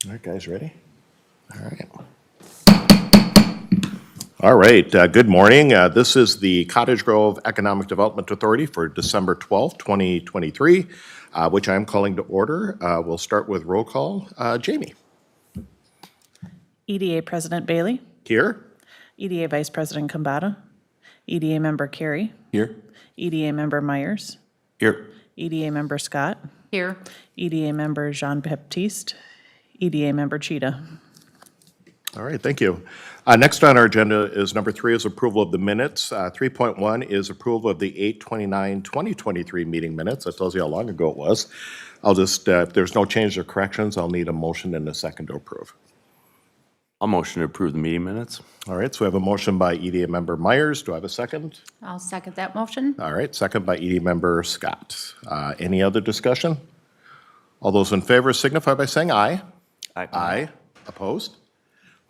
All right, guys, ready? All right. All right, good morning. This is the Cottage Grove Economic Development Authority for December 12th, 2023, which I'm calling to order. We'll start with roll call. Jamie? EDA President Bailey, Here? EDA Vice President Kambata, EDA Member Carey, Here. EDA Member Myers, Here. EDA Member Scott, Here. EDA Member Jean-Baptiste, EDA Member Cheetah. All right, thank you. Next on our agenda is number 3 is approval of the minutes. 3.1 is approval of the 8/29/2023 meeting minutes. That tells you how long ago it was. I'll just, if there's no change or corrections, I'll need a motion and a second to approve. I'll motion to approve the meeting minutes. All right, so we have a motion by EDA Member Myers. Do I have a second? I'll second that motion. All right, second by EDA Member Scott. Any other discussion? All those in favor signify by saying aye. Aye. Opposed?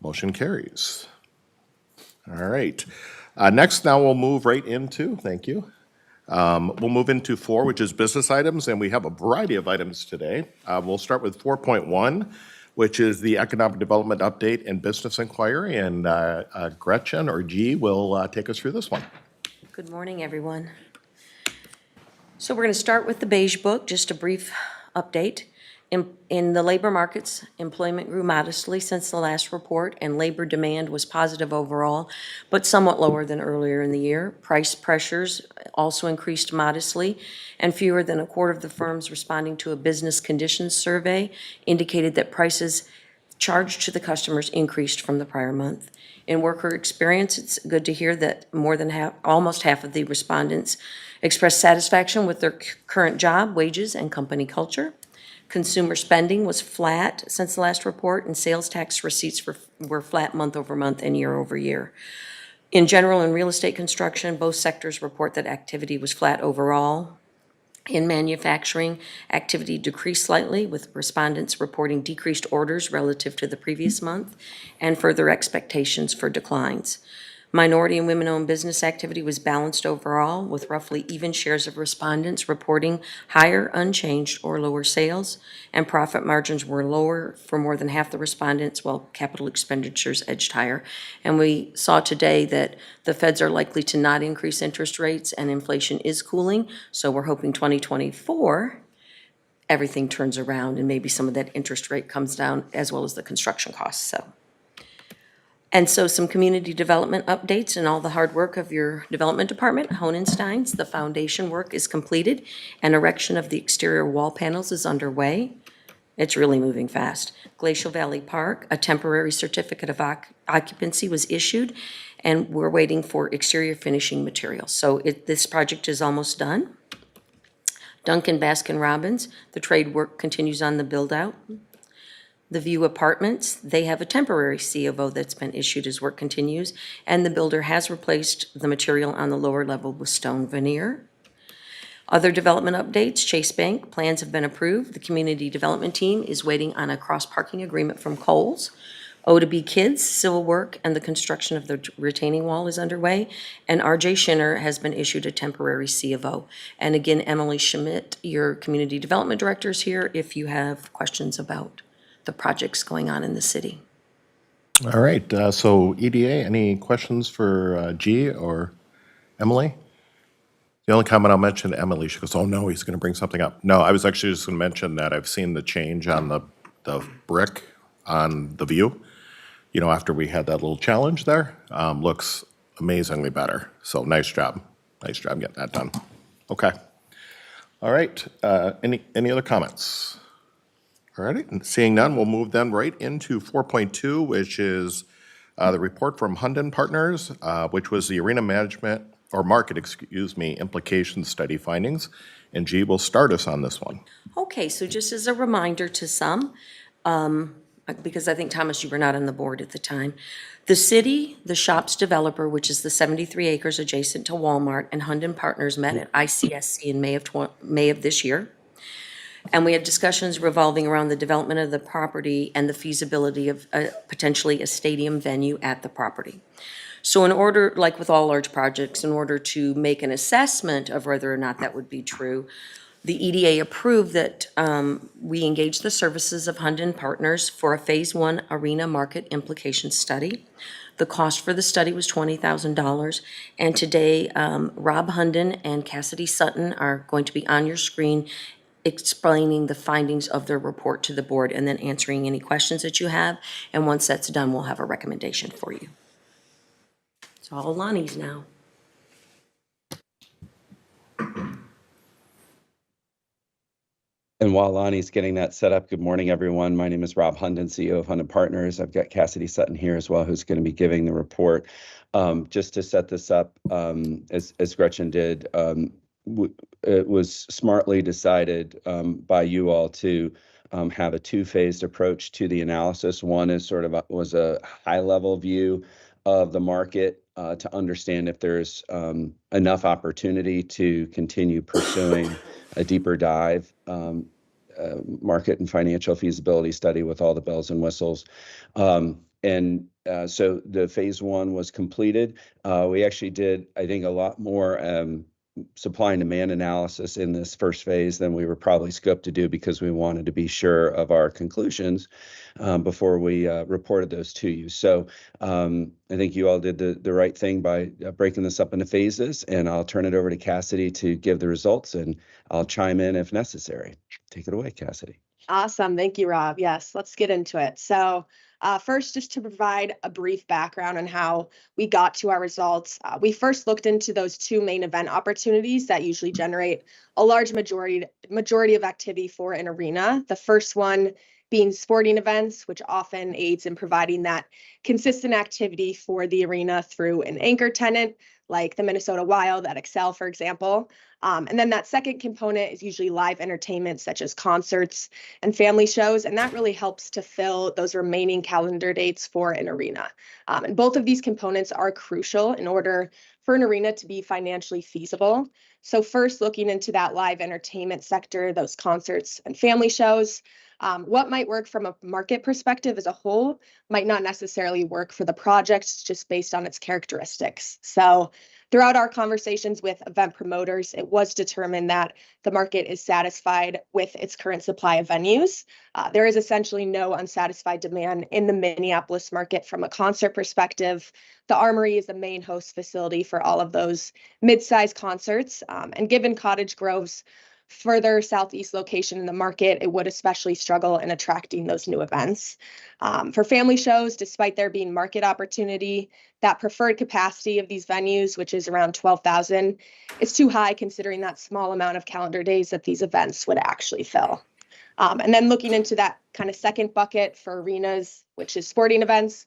Motion carries. All right. Next, now we'll move right into, thank you. We'll move into 4, which is business items, and we have a variety of items today. We'll start with 4.1, which is the Economic Development Update and Business Inquiry, and Gretchen or G will take us through this one. Good morning, everyone. So we're going to start with the beige book, just a brief update. In the labor markets, employment grew modestly since the last report, and labor demand was positive overall, but somewhat lower than earlier in the year. Price pressures also increased modestly, and fewer than a quarter of the firms responding to a business conditions survey indicated that prices charged to the customers increased from the prior month. In worker experience, it's good to hear that almost half of the respondents expressed satisfaction with their current job, wages, and company culture. Consumer spending was flat since the last report, and sales tax receipts were flat month over month and year over year. In general, in real estate construction, both sectors report that activity was flat overall. In manufacturing, activity decreased slightly, with respondents reporting decreased orders relative to the previous month and further expectations for declines. Minority and women-owned business activity was balanced overall, with roughly even shares of respondents reporting higher, unchanged, or lower sales, and profit margins were lower for more than half the respondents, while capital expenditures edged higher. And we saw today that the feds are likely to not increase interest rates, and inflation is cooling, so we're hoping 2024 everything turns around and maybe some of that interest rate comes down, as well as the construction costs. And so some community development updates and all the hard work of your development department, Honenstein's. The foundation work is completed and erection of the exterior wall panels is underway. It's really moving fast. Glacial Valley Park, a temporary certificate of occupancy was issued, and we're waiting for exterior finishing materials. So this project is almost done. Duncan Baskin Robbins, the trade work continues on the build out. The View Apartments, they have a temporary C of O that's been issued as work continues, and the builder has replaced the material on the lower level with stone veneer. Other development updates, Chase Bank, plans have been approved. The community development team is waiting on a cross-parking agreement from Kohl's. O2B Kids, civil work and the construction of the retaining wall is underway, and RJ Schinner has been issued a temporary C of O. And again, Emily Schmidt, your community development director, is here if you have questions about the projects going on in the city. All right, so EDA, any questions for G or Emily? The only comment I'll mention to Emily, she goes, oh no, he's gonna bring something up. No, I was actually just gonna mention that I've seen the change on the brick on the view. You know, after we had that little challenge there, looks amazingly better. So nice job getting that done. Okay. All right, any other comments? All right, seeing none, we'll move then right into 4.2, which is the report from Hunden Partners, which was the arena management, or market, excuse me, implication study findings. And G will start us on this one. Okay, so just as a reminder to some, because I think, Thomas, you were not on the board at the time, the city, the shop's developer, which is the 73 acres adjacent to Walmart, and Hunden Partners met at ICSC in May of this year. And we had discussions revolving around the development of the property and the feasibility of potentially a stadium venue at the property. So in order, like with all large projects, in order to make an assessment of whether or not that would be true, The EDA approved that we engage the services of Hunden Partners for a Phase 1 arena market implication study. The cost for the study was $20,000, and today Rob Hunden and Cassidy Sutton are going to be on your screen explaining the findings of their report to the board and then answering any questions that you have. And once that's done, we'll have a recommendation for you. It's all Lonnie's now. And while Lonnie's getting that set up, good morning, everyone. My name is Rob Hunden, CEO of Hunden Partners. I've got Cassidy Sutton here as well, who's going to be giving the report. Just to set this up, as Gretchen did, it was smartly decided by you all to have a two-phased approach to the analysis. One is was a high-level view of the market to understand if there's enough opportunity to continue pursuing a deeper dive market and financial feasibility study with all the bells and whistles. So the phase 1 was completed. We actually did, I think, a lot more supply and demand analysis in this first phase than we were probably scoped to do, because we wanted to be sure of our conclusions before we reported those to you. So I think you all did the right thing by breaking this up into phases, and I'll turn it over to Cassidy to give the results, and I'll chime in if necessary. Take it away, Cassidy. Awesome. Thank you, Rob. Yes, let's get into it. So first, just to provide a brief background on how we got to our results, we first looked into those two main event opportunities that usually generate a large majority of activity for an arena. The first one being sporting events, which often aids in providing that consistent activity for the arena through an anchor tenant, like the Minnesota Wild at Excel, for example. And then that second component is usually live entertainment, such as concerts and family shows, and that really helps to fill those remaining calendar dates for an arena. And both of these components are crucial in order for an arena to be financially feasible. So first, looking into that live entertainment sector, those concerts and family shows, what might work from a market perspective as a whole might not necessarily work for the project just based on its characteristics. So throughout our conversations with event promoters, it was determined that the market is satisfied with its current supply of venues. There is essentially no unsatisfied demand in the Minneapolis market from a concert perspective. The Armory is the main host facility for all of those mid-sized concerts. And given Cottage Grove's further southeast location in the market, it would especially struggle in attracting those new events. For family shows, despite there being market opportunity, that preferred capacity of these venues, which is around 12,000, is too high considering that small amount of calendar days that these events would actually fill. And then looking into that kind of second bucket for arenas, which is sporting events,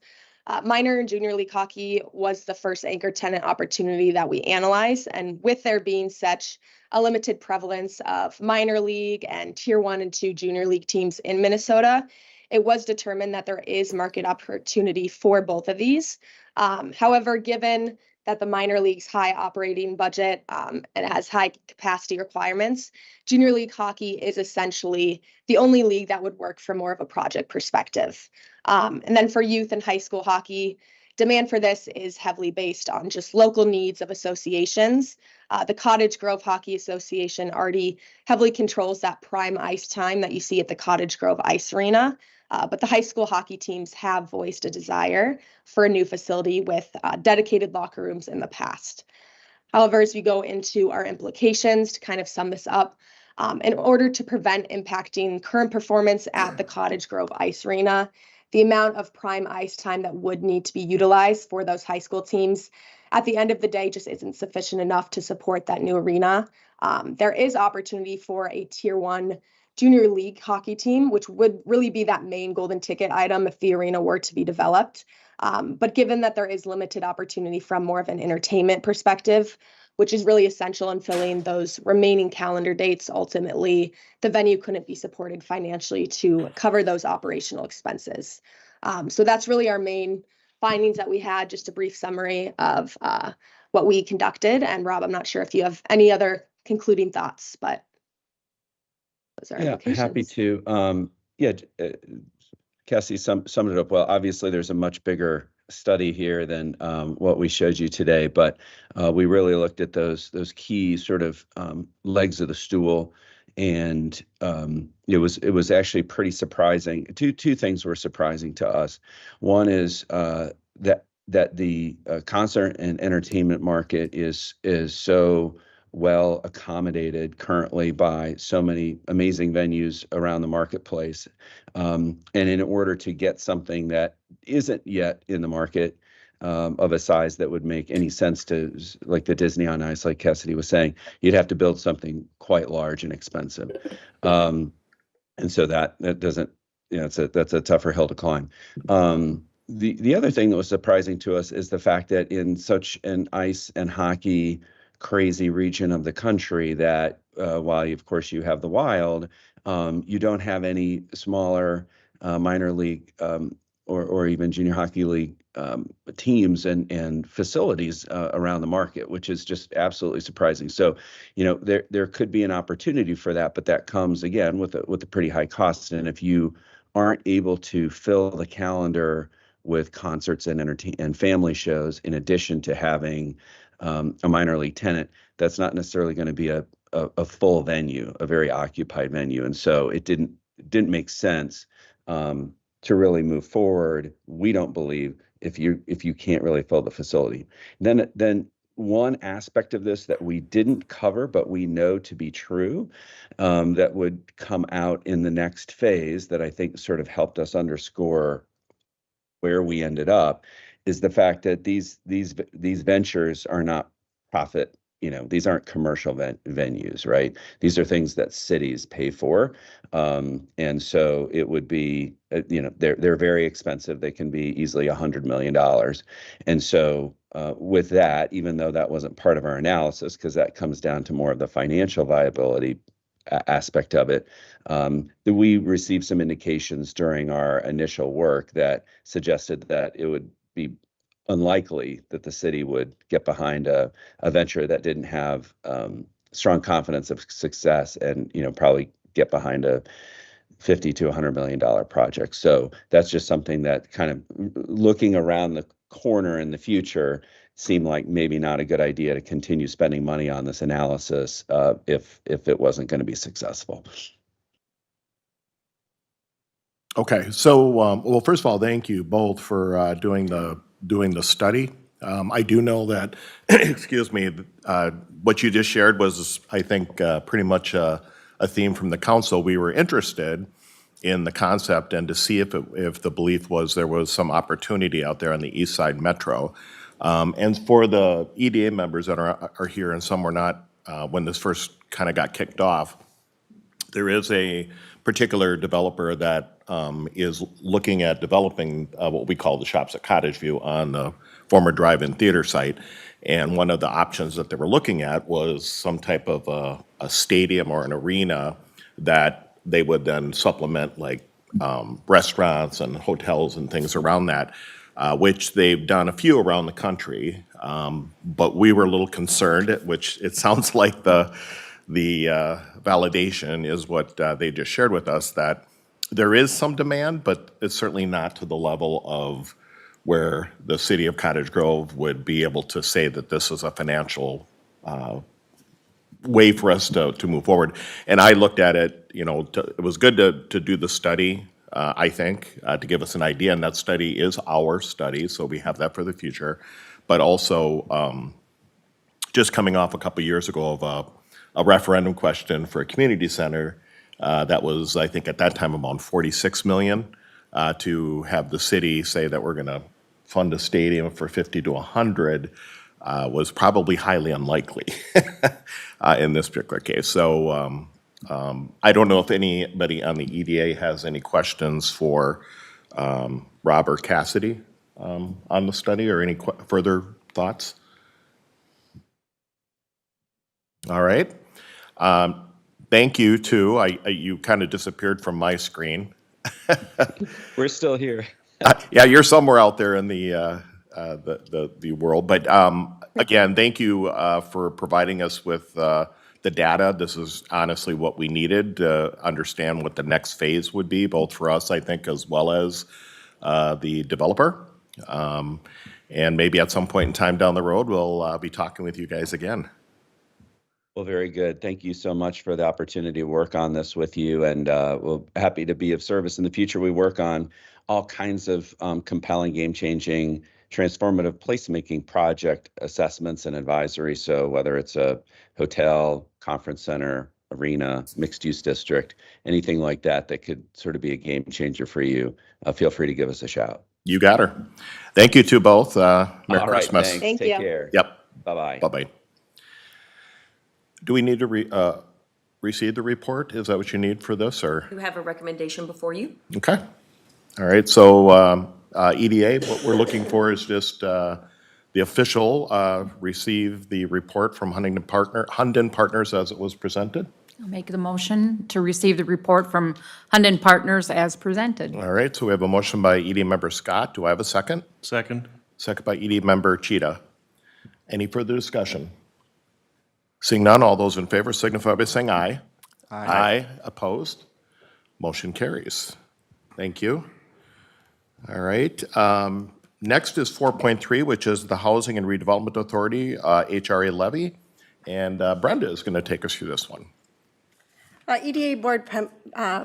minor and junior league hockey was the first anchor tenant opportunity that we analyzed. And with there being such a limited prevalence of minor league and tier 1 and 2 junior league teams in Minnesota, it was determined that there is market opportunity for both of these. However, given that the minor league's high operating budget and has high capacity requirements, junior league hockey is essentially the only league that would work from more of a project perspective. And then for youth and high school hockey, demand for this is heavily based on just local needs of associations. The Cottage Grove Hockey Association already heavily controls that prime ice time that you see at the Cottage Grove Ice Arena. But the high school hockey teams have voiced a desire for a new facility with dedicated locker rooms in the past. However, as we go into our implications to kind of sum this up, in order to prevent impacting current performance at the Cottage Grove Ice Arena, the amount of prime ice time that would need to be utilized for those high school teams at the end of the day just isn't sufficient enough to support that new arena. There is opportunity for a tier 1 junior league hockey team, which would really be that main golden ticket item if the arena were to be developed. But given that there is limited opportunity from more of an entertainment perspective, which is really essential in filling those remaining calendar dates, ultimately, the venue couldn't be supported financially to cover those operational expenses. So that's really our main findings that we had, just a brief summary of what we conducted. And Rob, I'm not sure if you have any other concluding thoughts, but those are happy to. Cassie summed it up well. Obviously, there's a much bigger study here than what we showed you today, but we really looked at those key sort of legs of the stool And it was actually pretty surprising. Two things were surprising to us. One is that the concert and entertainment market is so well accommodated currently by so many amazing venues around the marketplace. And in order to get something that isn't yet in the market, of a size that would make any sense to, like the Disney on Ice, like Cassidy was saying, you'd have to build something quite large and expensive. And so that doesn't, that's a tougher hill to climb. The other thing that was surprising to us is the fact that in such an ice and hockey crazy region of the country that while of course you have the Wild, you don't have any smaller minor league or even junior hockey league teams and facilities around the market, which is just absolutely surprising. So, there could be an opportunity for that, but that comes again with a pretty high cost. And if you aren't able to fill the calendar with concerts and family shows, in addition to having a minor league tenant, that's not necessarily going to be a full venue, a very occupied venue. And so it didn't make sense to really move forward, we don't believe, if you can't really fill the facility. Then one aspect of this that we didn't cover, but we know to be true, that would come out in the next phase that I think sort of helped us underscore where we ended up, is the fact that these ventures are not profit. These aren't commercial venues, right? These are things that cities pay for. And so it would be, they're very expensive. They can be easily $100 million. And so with that, even though that wasn't part of our analysis, because that comes down to more of the financial viability aspect of it, we received some indications during our initial work that suggested that it would be unlikely that the city would get behind a venture that didn't have strong confidence of success, and probably get behind a $50 to $100 million project. So that's just something that, kind of looking around the corner in the future, seemed like maybe not a good idea to continue spending money on this analysis if it wasn't going to be successful. Okay, so, well, first of all, thank you both for doing the study. I do know that, excuse me, what you just shared was, I think, pretty much a theme from the council. We were interested in the concept and to see if the belief was there was some opportunity out there on the East Side Metro. And for the EDA members that are here, and some were not when this first kind of got kicked off, there is a particular developer that is looking at developing what we call the Shops at Cottage View on the former drive-in theater site. And one of the options that they were looking at was some type of a stadium or an arena that they would then supplement, like restaurants and hotels and things around that, which they've done a few around the country. But we were a little concerned, which it sounds like the validation is what they just shared with us, that there is some demand, but it's certainly not to the level of where the city of Cottage Grove would be able to say that this is a financial way for us to move forward. And I looked at it, it was good to do the study, I think, to give us an idea, and that study is our study, so we have that for the future. But also, just coming off a couple years ago of a referendum question for a community center that was, I think at that time, about 46 million, to have the city say that we're gonna fund a stadium for 50 to 100 was probably highly unlikely in this particular case. So I don't know if anybody on the EDA has any questions for Rob or Cassidy on the study, or any further thoughts? All right. Thank you, too. You kind of disappeared from my screen. We're still here. Yeah, you're somewhere out there in the world. But again, thank you for providing us with the data. This is honestly what we needed to understand what the next phase would be, both for us, I think, as well as the developer. And maybe at some point in time down the road, we'll be talking with you guys again. Well, very good. Thank you so much for the opportunity to work on this with you, and we're happy to be of service in the future. We work on all kinds of compelling, game-changing, transformative placemaking project assessments and advisory. So whether it's a hotel, conference center, arena, mixed-use district, anything like that that could sort of be a game changer for you, feel free to give us a shout. You got her. Thank you to both. Merry All right, Christmas. thanks. Thank Take you. care. Yep. Bye-bye. Bye-bye. Do we need to receive the report? Is that what you need for this, or? You have a recommendation before you? Okay. All right, so EDA, what we're looking for is just the official receive the report from Hunden Partners as it was presented. I'll make the motion to receive the report from Hunden Partners as presented. All right, so we have a motion by EDA member Scott. Do I have a second? Second. Second by EDA member Cheetah. Any further discussion? Seeing none, all those in favor signify by saying aye. Aye. Opposed? Motion carries. Thank you. All right. Next is 4.3, which is the Housing and Redevelopment Authority, HRA levy. And Brenda is going to take us through this one. EDA Board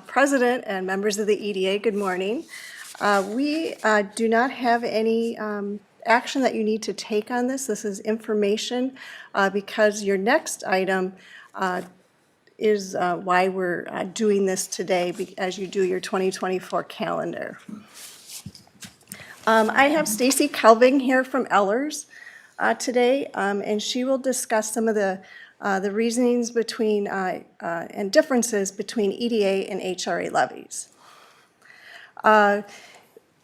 President and members of the EDA, good morning. We do not have any action that you need to take on this. This is information because your next item is why we're doing this today as you do your 2024 calendar. I have Stacy Kelving here from Ellers today, and she will discuss some of the reasonings between and differences between EDA and HRA levies.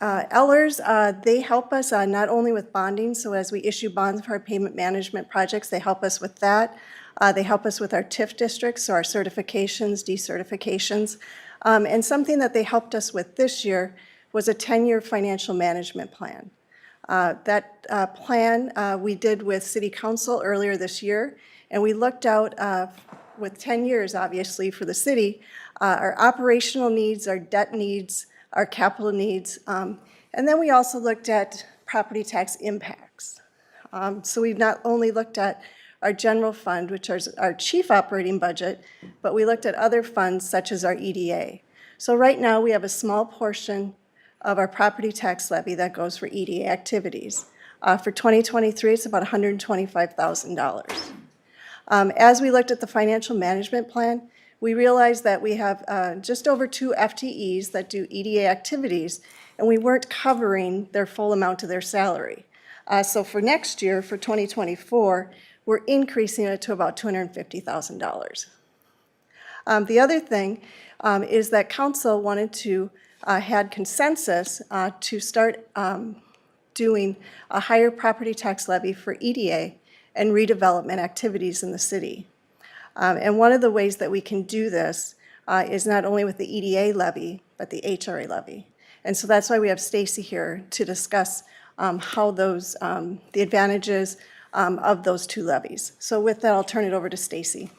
Ellers, they help us not only with bonding, so as we issue bonds for our payment management projects, they help us with that. They help us with our TIF districts, so our certifications, decertifications. And something that they helped us with this year was a 10-year financial management plan. That plan we did with City Council earlier this year, and we looked out with 10 years, obviously, for the city, our operational needs, our debt needs, our capital needs, and then we also looked at property tax impacts. So we've not only looked at our general fund, which is our chief operating budget, but we looked at other funds such as our EDA. So right now, we have a small portion of our property tax levy that goes for EDA activities. For 2023, it's about $125,000. As we looked at the financial management plan, we realized that we have just over 2 FTEs that do EDA activities, and we weren't covering their full amount of their salary. So for next year, for 2024, we're increasing it to about $250,000. The other thing is that council wanted to had consensus to start doing a higher property tax levy for EDA and redevelopment activities in the city. And one of the ways that we can do this is not only with the EDA levy, but the HRA levy. And so that's why we have Stacy here to discuss how those, the advantages of those two levies. So with that, I'll turn it over to Stacy.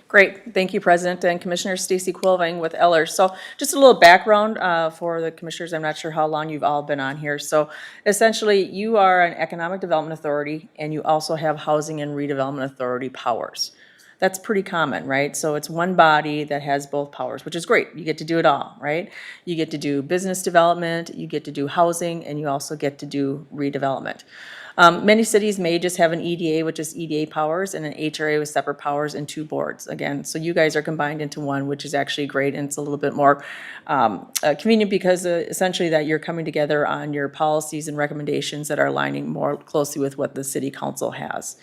Great. Thank you, President and Commissioner. Stacy Quilving with Ellers. So just a little background for the commissioners. I'm not sure how long you've all been on here. So essentially, you are an economic development authority, and you also have housing and redevelopment authority powers. That's pretty common, right? So it's one body that has both powers, which is great. You get to do it all, right? You get to do business development, you get to do housing, and you also get to do redevelopment. Many cities may just have an EDA, which is EDA powers, and an HRA with separate powers and 2 boards. Again, so you guys are combined into one, which is actually great, and it's a little bit more convenient because essentially that you're coming together on your policies and recommendations that are aligning more closely with what the city council has.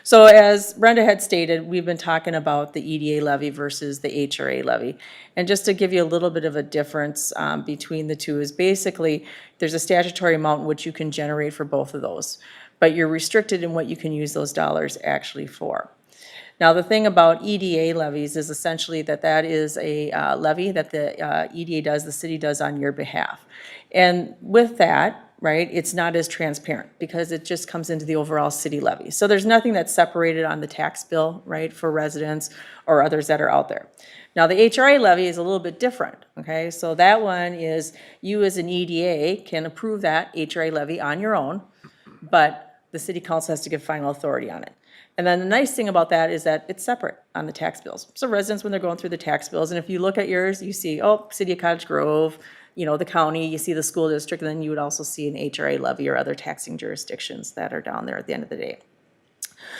So as Brenda had stated, we've been talking about the EDA levy versus the HRA levy. And just to give you a little bit of a difference between the two is basically there's a statutory amount in which you can generate for both of those, but you're restricted in what you can use those dollars actually for. Now, the thing about EDA levies is essentially that is a levy that the EDA does, the city does on your behalf. And with that, right, it's not as transparent because it just comes into the overall city levy. So there's nothing that's separated on the tax bill, right, for residents or others that are out there. Now, the HRA levy is a little bit different, okay? So that one is, you as an EDA can approve that HRA levy on your own, but the city council has to give final authority on it. And then the nice thing about that is that it's separate on the tax bills. So residents, when they're going through the tax bills, and if you look at yours, you see, oh, City of Cottage Grove, you know, the county, you see the school district, and then you would also see an HRA levy or other taxing jurisdictions that are down there at the end of the day.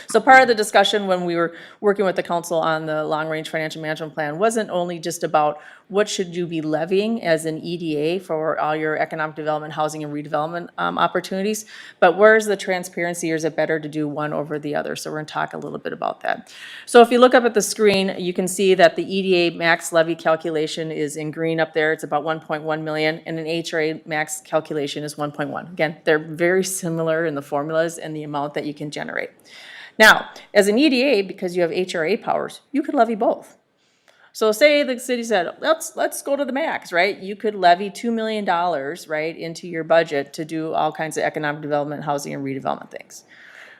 So part of the discussion when we were working with the council on the long-range financial management plan wasn't only just about what should you be levying as an EDA for all your economic development, housing, and redevelopment opportunities, but where's the transparency, or is it better to do one over the other? So we're going to talk a little bit about that. So if you look up at the screen, you can see that the EDA max levy calculation is in green up there. It's about 1.1 million, and an HRA max calculation is 1.1. Again, they're very similar in the formulas and the amount that you can generate. Now, as an EDA, because you have HRA powers, you could levy both. So say the city said, let's go to the max, right? You could levy $2 million, right, into your budget to do all kinds of economic development, housing, and redevelopment things.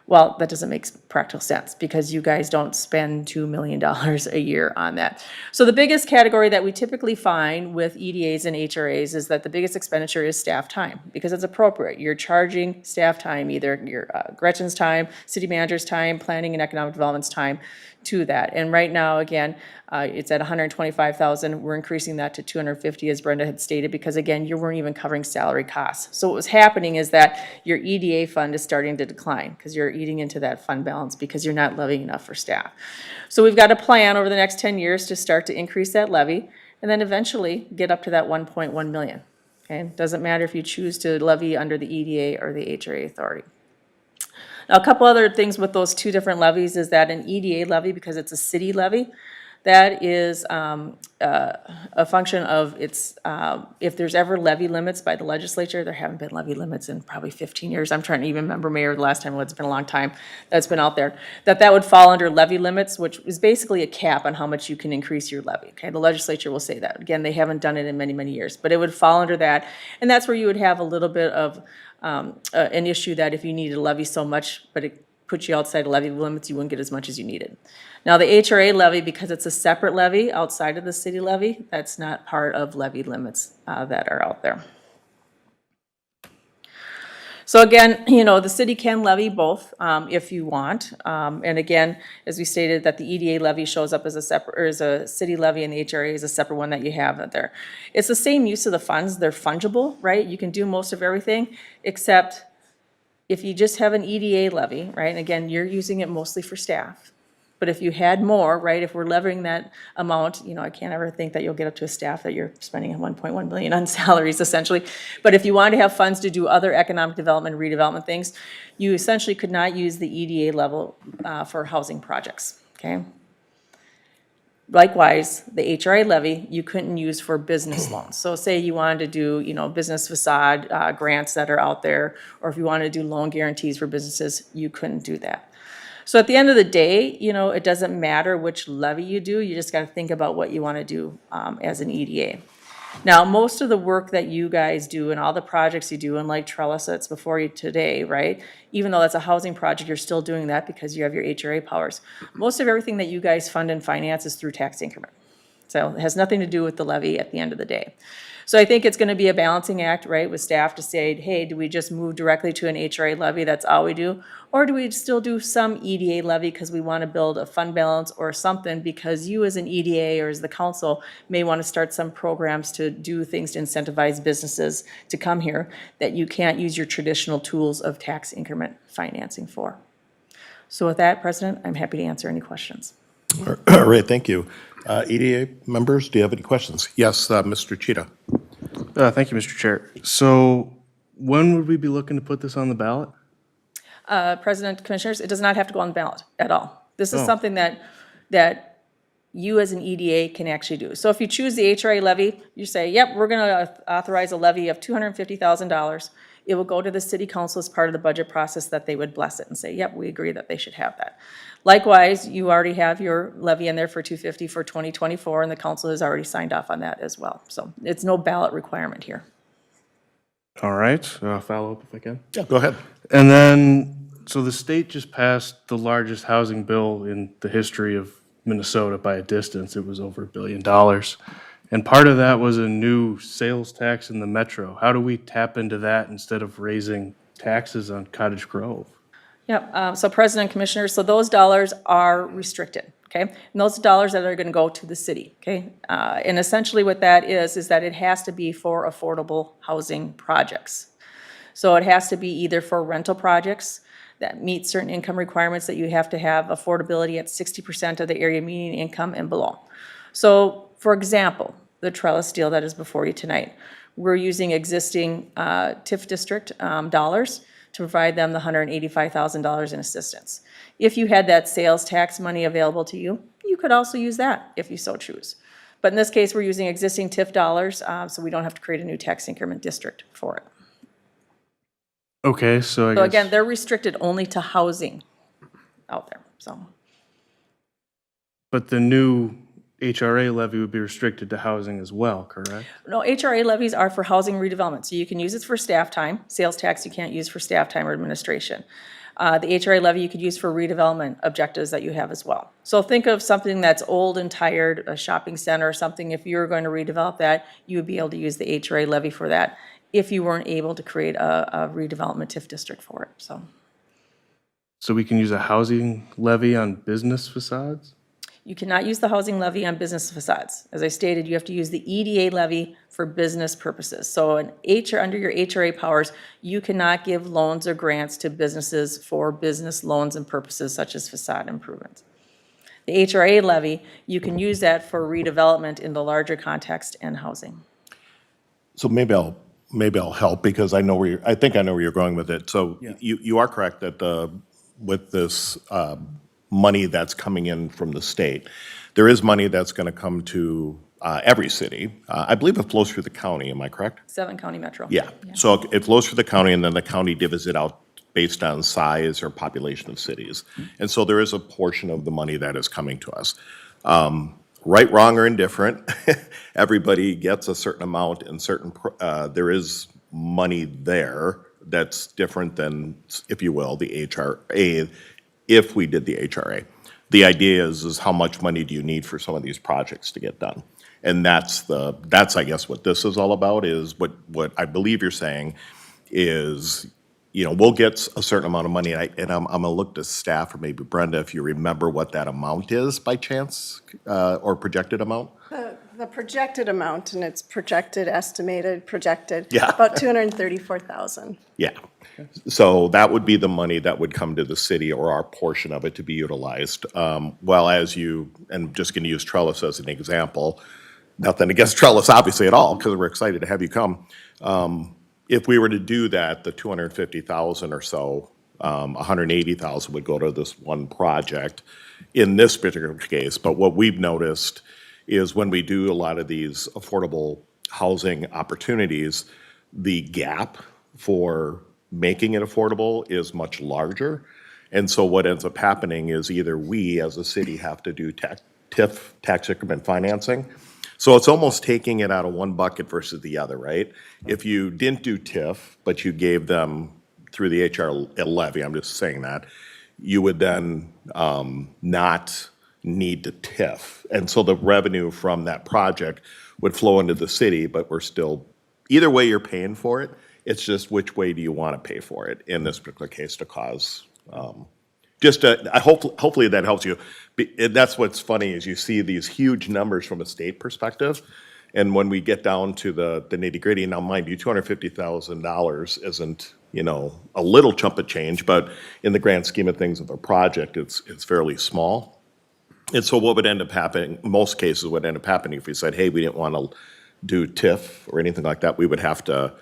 Well, that doesn't make practical sense because you guys don't spend $2 million a year on that. So the biggest category that we typically find with EDAs and HRAs is that the biggest expenditure is staff time because it's appropriate. You're charging staff time, either your Gretchen's time, city manager's time, planning and economic development's time to that. And right now, again, it's at 125,000. We're increasing that to 250, as Brenda had stated, because again, you weren't even covering salary costs. So what was happening is that your EDA fund is starting to decline because you're eating into that fund balance because you're not levying enough for staff. So we've got a plan over the next 10 years to start to increase that levy and then eventually get up to that 1.1 million. Okay, doesn't matter if you choose to levy under the EDA or the HRA authority. Now, a couple other things with those two different levies is that an EDA levy, because it's a city levy, that is a function of its, if there's ever levy limits by the legislature, there haven't been levy limits in probably 15 years. I'm trying to even remember, Mayor, the last time, well, it's been a long time that's been out there, that would fall under levy limits, which is basically a cap on how much you can increase your levy. Okay, the legislature will say that. Again, they haven't done it in many, many years, but it would fall under that. And that's where you would have a little bit of an issue that if you needed to levy so much, but it puts you outside of levy limits, you wouldn't get as much as you needed. Now, the HRA levy, because it's a separate levy outside of the city levy, that's not part of levy limits that are out there. So again, you know, the city can levy both if you want. And again, as we stated, that the EDA levy shows up as a separate, or as a city levy, and the HRA is a separate one that you have there. It's the same use of the funds. They're fungible, right? You can do most of everything, except if you just have an EDA levy, right? And again, you're using it mostly for staff. But if you had more, right, if we're levying that amount, you know, I can't ever think that you'll get up to a staff that you're spending 1.1 million on salaries essentially. But if you want to have funds to do other economic development, redevelopment things, you essentially could not use the EDA level for housing projects, okay? Likewise, the HRA levy, you couldn't use for business loans. So say you wanted to do, you know, business facade grants that are out there, or if you wanted to do loan guarantees for businesses, you couldn't do that. So at the end of the day, you know, it doesn't matter which levy you do, you just got to think about what you want to do as an EDA. Now, most of the work that you guys do and all the projects you do, and like Trellis that's before you today, right? Even though that's a housing project, you're still doing that because you have your HRA powers. Most of everything that you guys fund and finance is through tax increment. So it has nothing to do with the levy at the end of the day. So I think it's going to be a balancing act, right, with staff to say, hey, do we just move directly to an HRA levy? That's all we do. Or do we still do some EDA levy because we want to build a fund balance or something because you as an EDA or as the council may want to start some programs to do things to incentivize businesses to come here that you can't use your traditional tools of tax increment financing for. So with that, President, I'm happy to answer any questions. All right, thank you. EDA members, do you have any questions? Yes, Mr. Cheetah. Thank you, Mr. Chair. So when would we be looking to put this on the ballot? President, Commissioners, it does not have to go on the ballot at all. This is something that you as an EDA can actually do. So if you choose the HRA levy, you say, yep, we're going to authorize a levy of $250,000. It will go to the city council as part of the budget process that they would bless it and say, yep, we agree that they should have that. Likewise, you already have your levy in there for $250 for 2024, and the council has already signed off on that as well. So it's no ballot requirement here. All right, follow up if I can. Yeah, go ahead. And then, so the state just passed the largest housing bill in the history of Minnesota by a distance. It was over $1 billion. And part of that was a new sales tax in the metro. How do we tap into that instead of raising taxes on Cottage Grove? Yep, so President and Commissioners, so those dollars are restricted, okay? And those dollars that are gonna go to the city, okay? And essentially what that is that it has to be for affordable housing projects. So it has to be either for rental projects that meet certain income requirements that you have to have affordability at 60% of the area median income and below. So, for example, the Trellis deal that is before you tonight, we're using existing TIF district dollars to provide them the $185,000 in assistance. If you had that sales tax money available to you, you could also use that if you so choose. But in this case, we're using existing TIF dollars, so we don't have to create a new tax increment district for it. Okay, so I So guess. again, they're restricted only to housing out there, so. But the new HRA levy would be restricted to housing as well, correct? No, HRA levies are for housing redevelopment, so you can use it for staff time. Sales tax you can't use for staff time or administration. The HRA levy you could use for redevelopment objectives that you have as well. So think of something that's old and tired, a shopping center or something. If you're going to redevelop that, you would be able to use the HRA levy for that if you weren't able to create a redevelopment TIF district for it, so. So we can use a housing levy on business facades? You cannot use the housing levy on business facades. As I stated, you have to use the EDA levy for business purposes. So under your HRA powers, you cannot give loans or grants to businesses for business loans and purposes such as facade improvements. The HRA levy, you can use that for redevelopment in the larger context and housing. So maybe I'll help because I think I know where you're going with it. So you are correct that with this money that's coming in from the state, there is money that's going to come to every city. I believe it flows through the county, am I correct? 7 county metro. Yeah, so it flows through the county and then the county divvies it out based on size or population of cities. And so there is a portion of the money that is coming to us. Right, wrong, or indifferent, everybody gets a certain amount and there is money there that's different than, if you will, the HRA, if we did the HRA. The idea is how much money do you need for some of these projects to get done? And that's I guess what this is all about, is what I believe you're saying is, we'll get a certain amount of money, and I'm gonna look to staff or maybe Brenda, if you remember what that amount is by chance, or projected amount? The projected amount, and it's estimated, Yeah. about 234,000. Yeah. So that would be the money that would come to the city or our portion of it to be utilized. Well, and just going to use Trellis as an example, nothing against Trellis obviously at all, because we're excited to have you come. If we were to do that, the 250,000 or so, 180,000 would go to this one project in this particular case. But what we've noticed is when we do a lot of these affordable housing opportunities, the gap for making it affordable is much larger. And so what ends up happening is either we as a city have to do TIF, tax increment financing. So it's almost taking it out of one bucket versus the other, right? If you didn't do TIF, but you gave them through the HR levy, I'm just saying that, you would then not need to TIF. And so the revenue from that project would flow into the city, but we're still, either way you're paying for it, it's just which way do you want to pay for it in this particular case to cause, hopefully that helps you. That's what's funny is you see these huge numbers from a state perspective. And when we get down to the nitty gritty, now mind you, $250,000 isn't, a little chunk of change, but in the grand scheme of things of a project, it's fairly small. And so what would end up happening, most cases would end up happening if we said, hey, we didn't want to do TIF or anything like that, we would have to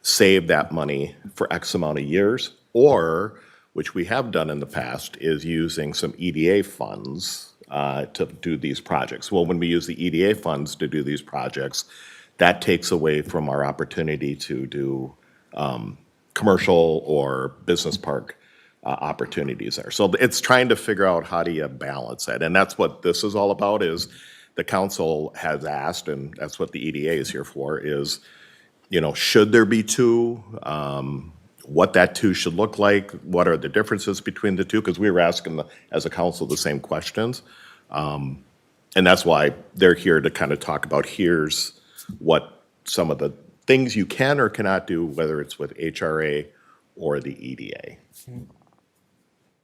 save that money for X amount of years, or, which we have done in the past, is using some EDA funds to do these projects. Well, when we use the EDA funds to do these projects, that takes away from our opportunity to do commercial or business park opportunities there. So it's trying to figure out how do you balance that. And that's what this is all about, is the council has asked, and that's what the EDA is here for, is, should there be two? What that two should look like? What are the differences between the two? Because we were asking as a council the same questions. And that's why they're here to kind of talk about here's what some of the things you can or cannot do, whether it's with HRA or the EDA.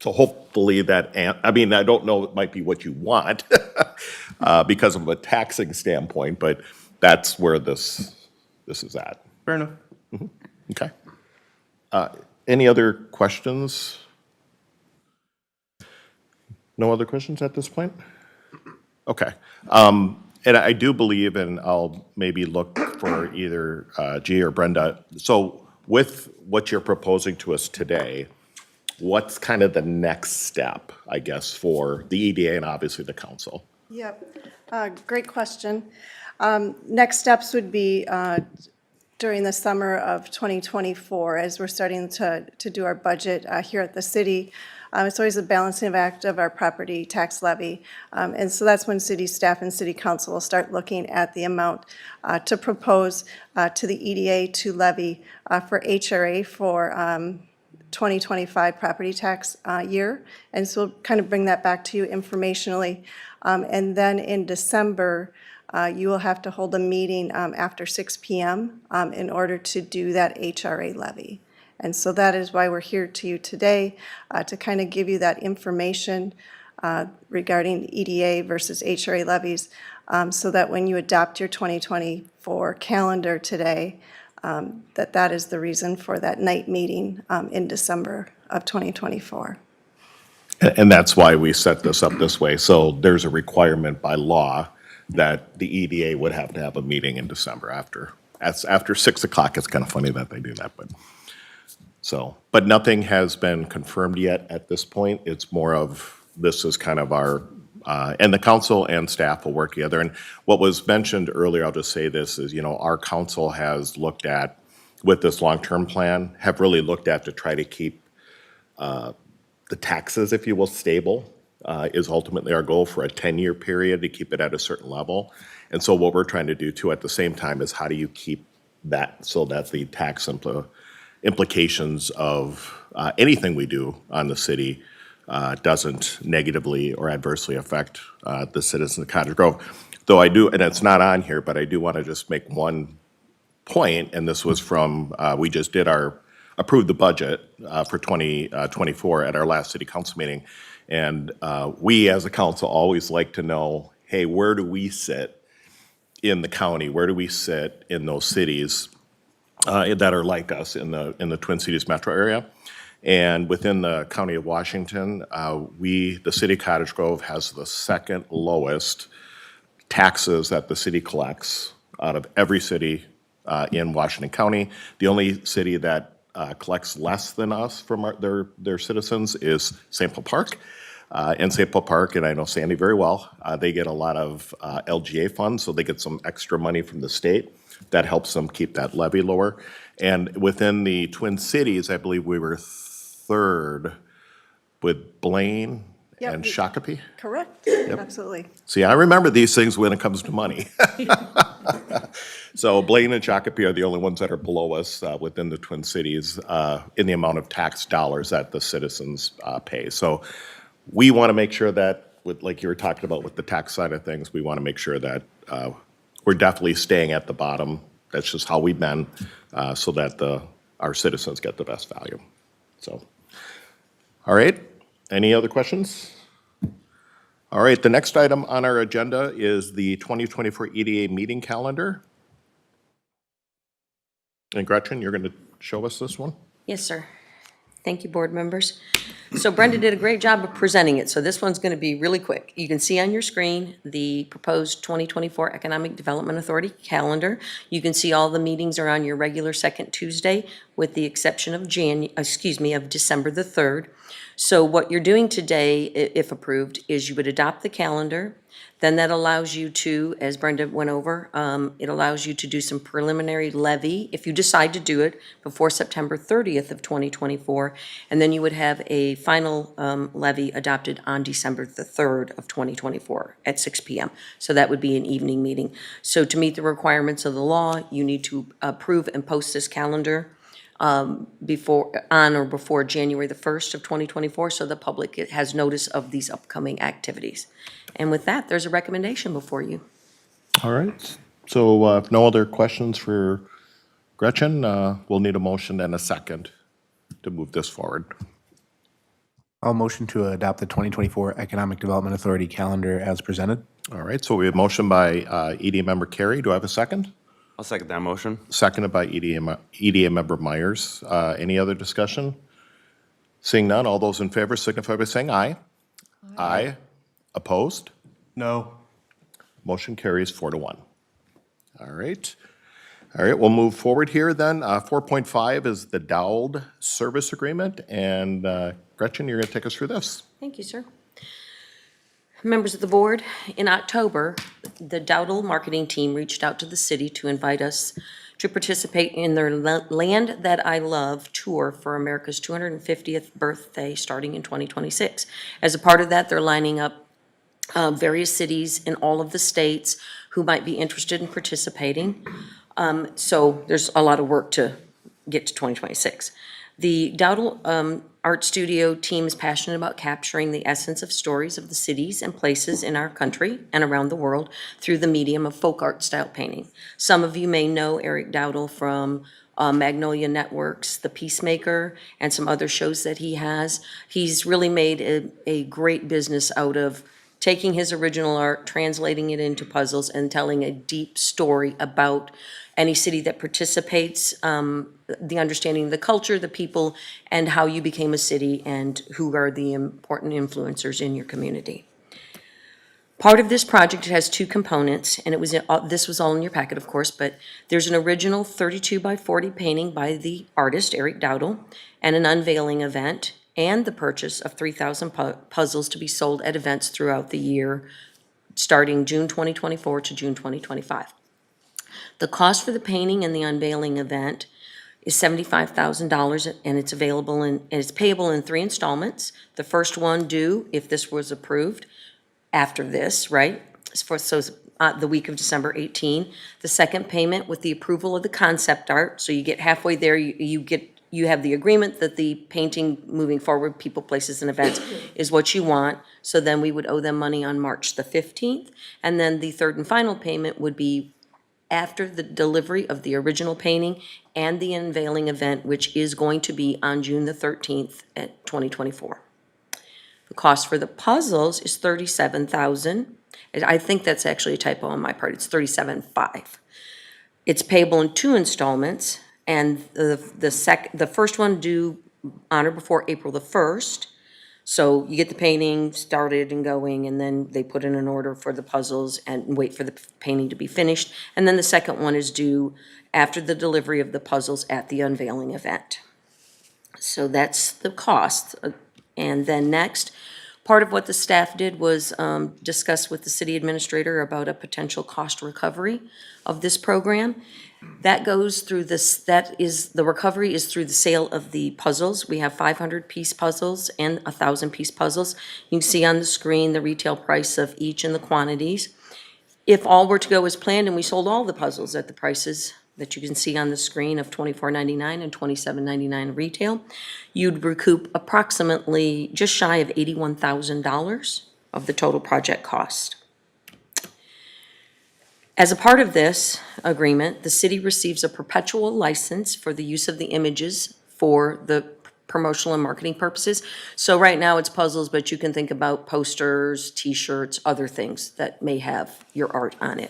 So hopefully that, I mean, I don't know, it might be what you want because of a taxing standpoint, but that's where this is at. Fair enough. Okay. Any other questions? No other questions at this point? Okay. And I do believe, and I'll maybe look for either G or Brenda. So with what you're proposing to us today, what's kind of the next step, I guess, for the EDA and obviously the council? Yep, great question. Next steps would be during the summer of 2024, as we're starting to do our budget here at the city. It's always a balancing act of our property tax levy. And so that's when city staff and city council will start looking at the amount to propose to the EDA to levy for HRA for 2025 property tax year. And so we'll kind of bring that back to you informationally. And then in December, you will have to hold a meeting after 6 p.m. In order to do that HRA levy. And so that is why we're here to you today, to kind of give you that information regarding EDA versus HRA levies, so that when you adopt your 2024 calendar today, that is the reason for that night meeting in December of 2024. And that's why we set this up this way. So there's a requirement by law that the EDA would have to have a meeting in December after 6 o'clock. It's kind of funny that they do that, but nothing has been confirmed yet at this point. It's more of, this is kind of our, and the council and staff will work together. And what was mentioned earlier, I'll just say this, is, our council has looked at, with this long-term plan, have really looked at to try to keep the taxes, if you will, stable, is ultimately our goal for a 10-year period, to keep it at a certain level. And so what we're trying to do too at the same time is, how do you keep that so that the tax implications of anything we do on the city doesn't negatively or adversely affect the citizens of Cottage Grove. Though I do, and it's not on here, but I do want to just make one point, and this was from, we just did approved the budget for 2024 at our last city council meeting. And we as a council always like to know, hey, where do we sit in the county? Where do we sit in those cities that are like us in the Twin Cities metro area? And within the county of Washington, the city of Cottage Grove has the second lowest taxes that the city collects out of every city in Washington County. The only city that collects less than us from their citizens is St. Paul Park. And St. Paul Park, and I know Sandy very well, they get a lot of LGA funds, so they get some extra money from the state. That helps them keep that levy lower. And within the Twin Cities, I believe we were third with Blaine Yep. and Shakopee. Correct, absolutely. See, I remember these things when it comes to money. So Blaine and Shakopee are the only ones that are below us within the Twin Cities in the amount of tax dollars that the citizens pay. So we want to make sure that, like you were talking about with the tax side of things, we want to make sure that we're definitely staying at the bottom. That's just how we've been, so that our citizens get the best value. So, all right, any other questions? All right, the next item on our agenda is the 2024 EDA Meeting Calendar. And Gretchen, you're going to show us this one? Yes, sir. Thank you, board members. So Brenda did a great job of presenting it, so this one's going to be really quick. You can see on your screen the proposed 2024 Economic Development Authority calendar. You can see all the meetings are on your regular second Tuesday, with the exception of December the 3rd. So what you're doing today, if approved, is you would adopt the calendar. Then that allows you to, as Brenda went over, it allows you to do some preliminary levy if you decide to do it before September 30th of 2024. And then you would have a final levy adopted on December the 3rd of 2024 at 6 p.m. So that would be an evening meeting. So to meet the requirements of the law, you need to approve and post this calendar on or before January the 1st of 2024, so the public has notice of these upcoming activities. And with that, there's a recommendation before you. All right. So if no other questions for Gretchen, we'll need a motion and a second to move this forward. I'll motion to adopt the 2024 Economic Development Authority calendar as presented. All right, so we have motion by EDA member Carey. Do I have a second? I'll second that motion. Seconded by EDA member Myers. Any other discussion? Seeing none, all those in favor signify by saying aye. Aye. Opposed? No. Motion carries 4-1. All right. All right, we'll move forward here then. 4.5 is the Dowdle Service Agreement, and Gretchen, you're going to take us through this. Thank you, sir. Members of the board, in October, the Dowdle marketing team reached out to the city to invite us to participate in their Land That I Love tour for America's 250th birthday starting in 2026. As a part of that, they're lining up various cities in all of the states who might be interested in participating. So there's a lot of work to get to 2026. The Dowdle Art Studio team is passionate about capturing the essence of stories of the cities and places in our country and around the world through the medium of folk art style painting. Some of you may know Eric Dowdle from Magnolia Networks, The Peacemaker, and some other shows that he has. He's really made a great business out of taking his original art, translating it into puzzles, and telling a deep story about any city that participates, the understanding of the culture, the people, and how you became a city and who are the important influencers in your community. Part of this project has two components, and this was all in your packet, of course, but there's an original 32 by 40 painting by the artist, Eric Dowdle, and an unveiling event, and the purchase of 3,000 puzzles to be sold at events throughout the year, starting June 2024 to June 2025. The cost for the painting and the unveiling event is $75,000, and it's payable in 3 installments. The first one due, if this was approved, after this, right? The week of December 18. The second payment with the approval of the concept art. So you get halfway there, you have the agreement that the painting moving forward, people, places, and events is what you want. So then we would owe them money on March the 15th. And then the third and final payment would be after the delivery of the original painting and the unveiling event, which is going to be on June the 13th at 2024. The cost for the puzzles is $37,000. I think that's actually a typo on my part. It's $37,500. It's payable in 2 installments, and the first one due on or before April the 1st. So you get the painting started and going, and then they put in an order for the puzzles and wait for the painting to be finished. And then the second one is due after the delivery of the puzzles at the unveiling event. So that's the cost. And then next, part of what the staff did was discuss with the city administrator about a potential cost recovery of this program. That goes through this, the recovery is through the sale of the puzzles. We have 500-piece puzzles and 1,000-piece puzzles. You can see on the screen the retail price of each and the quantities. If all were to go as planned and we sold all the puzzles at the prices that you can see on the screen of $24.99 and $27.99 retail, you'd recoup approximately just shy of $81,000 of the total project cost. As a part of this agreement, the city receives a perpetual license for the use of the images for the promotional and marketing purposes. So right now it's puzzles, but you can think about posters, t-shirts, other things that may have your art on it.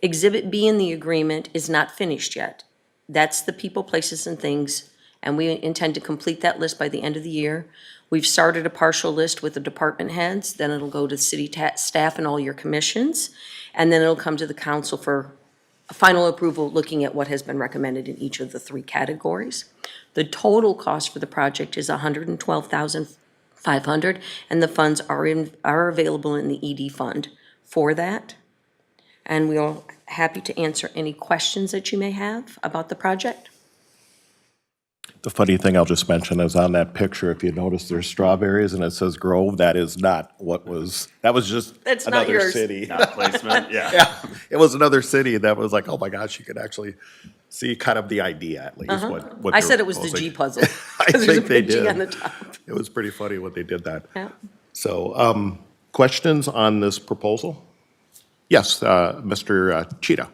Exhibit B in the agreement is not finished yet. That's the people, places, and things, and we intend to complete that list by the end of the year. We've started a partial list with the department heads, then it'll go to city staff and all your commissions, and then it'll come to the council for a final approval looking at what has been recommended in each of the 3 categories. The total cost for the project is $112,500, and the funds are available in the ED fund for that. And we are happy to answer any questions that you may have about the project. The funny thing I'll just mention is on that picture, if you notice there's strawberries and it says Grove, that is not what was, that was just That's not another yours. city. Placement, yeah. Yeah, it was another city that was like, oh my gosh, you could actually see kind of the idea at least, what Uh-huh. I they said were it was the proposing. G puzzle. I 'cause there's a think they big G did. on the top. It was pretty funny when they did that. Yeah. So, questions on this proposal? Yes, Mr. Cheetah.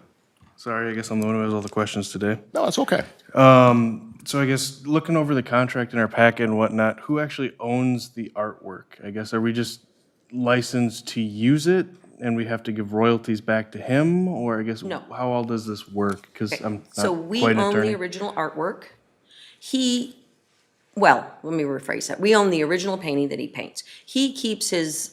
Sorry, I guess I'm the one who has all the questions today. No, it's okay. So I guess looking over the contract in our packet and whatnot, who actually owns the artwork? I guess, are we just licensed to use it and we have to give royalties back to him? Or I guess, No. how all does this work? Because I'm So not we quite an own the attorney. original artwork. Well, let me rephrase that. We own the original painting that he paints. He keeps his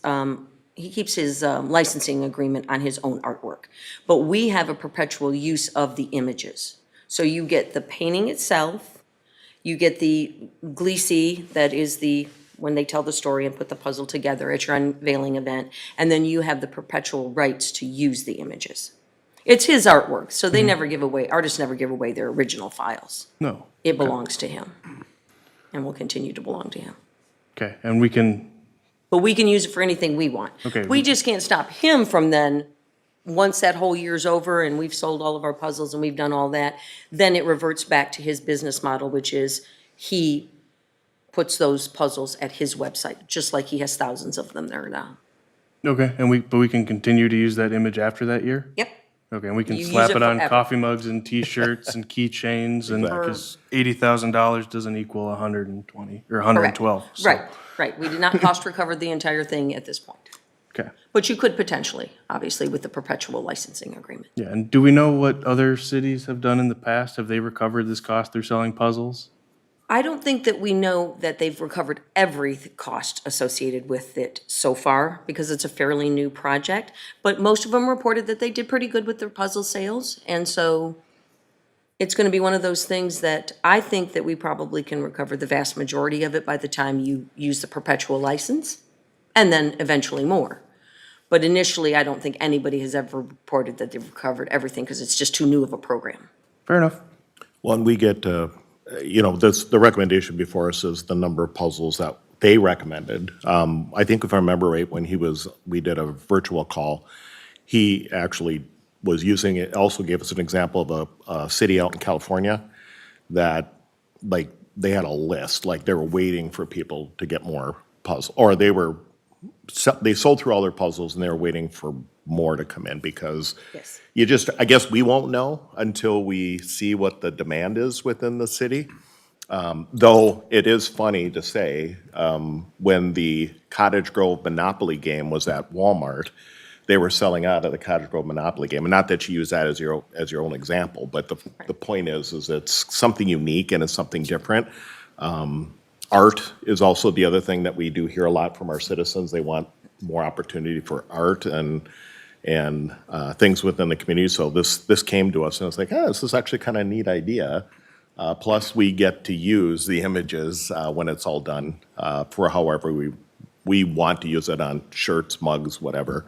licensing agreement on his own artwork. But we have a perpetual use of the images. So you get the painting itself, you get the gliese, that is when they tell the story and put the puzzle together at your unveiling event, and then you have the perpetual rights to use the images. It's his artwork, so they never give away, artists never give away their original files. No. It belongs to him, and will continue to belong to him. Okay, and we can, But we can use it for anything we want. Okay. We just can't stop him from then, once that whole year's over and we've sold all of our puzzles and we've done all that, then it reverts back to his business model, which is he puts those puzzles at his website, just like he has thousands of them there now. okay, but we can continue to use that image after that year? Yep. Okay, and we can You use slap it it on forever. coffee mugs and T-shirts and keychains and, because $80,000 doesn't equal 120 or 112. Correct. so- Right. We did not cost recover the entire thing at this point. Okay, But you could potentially, obviously, with the perpetual licensing agreement. yeah, and do we know what other cities have done in the past? Have they recovered this cost through selling puzzles? I don't think that we know that they've recovered every cost associated with it so far, because it's a fairly new project. But most of them reported that they did pretty good with their puzzle sales, and so it's gonna be one of those things that I think that we probably can recover the vast majority of it by the time you use the perpetual license, and then eventually more. But initially, I don't think anybody has ever reported that they've recovered everything, because it's just too new of a program. Fair enough. When we get, the recommendation before us is the number of puzzles that they recommended. I think if I remember right, when we did a virtual call, he actually was using it, also gave us an example of a city out in California that, like, they had a list, like they were waiting for people to get more puzzles, or they sold through all their puzzles and they were waiting for more to come in because Yes. I guess we won't know until we see what the demand is within the city. Though it is funny to say, when the Cottage Grove Monopoly game was at Walmart, they were selling out of the Cottage Grove Monopoly game. And not that you use that as your own example, but the point is it's something unique and it's something different. Art is also the other thing that we do hear a lot from our citizens. They want more opportunity for art and things within the community. So this came to us and it's like, this is actually kind of a neat idea. Plus, we get to use the images when it's all done for however we want to use it on shirts, mugs, whatever,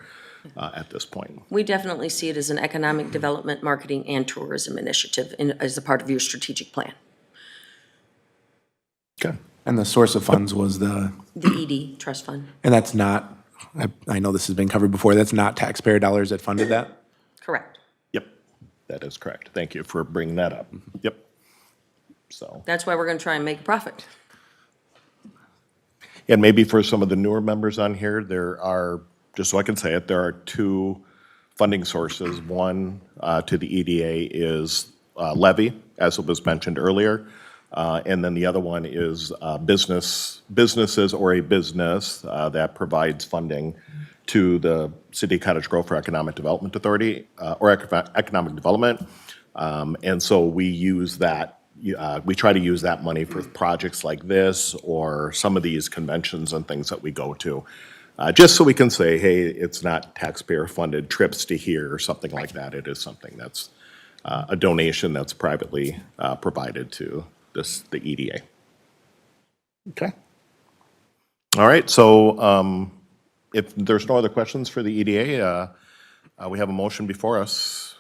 at this point. We definitely see it as an economic development, marketing, and tourism initiative as a part of your strategic plan. Okay. And the source of funds was The ED Trust Fund, and that's not, I know this has been covered before, that's not taxpayer dollars that funded that? correct. Yep, that is correct. Thank you for bringing that up. Yep. So, That's why we're gonna try and make a profit. and maybe for some of the newer members on here, there are, just so I can say it, there are two funding sources. One to the EDA is Levy, as it was mentioned earlier. And then the other one is businesses or a business that provides funding to the City of Cottage Grove for Economic Development Authority, or Economic Development. And so we use that, we try to use that money for projects like this or some of these conventions and things that we go to. Just so we can say, hey, it's not taxpayer-funded trips to here or something like that. It is something that's a donation that's privately provided to the EDA. Okay. All right, so if there's no other questions for the EDA, we have a motion before us.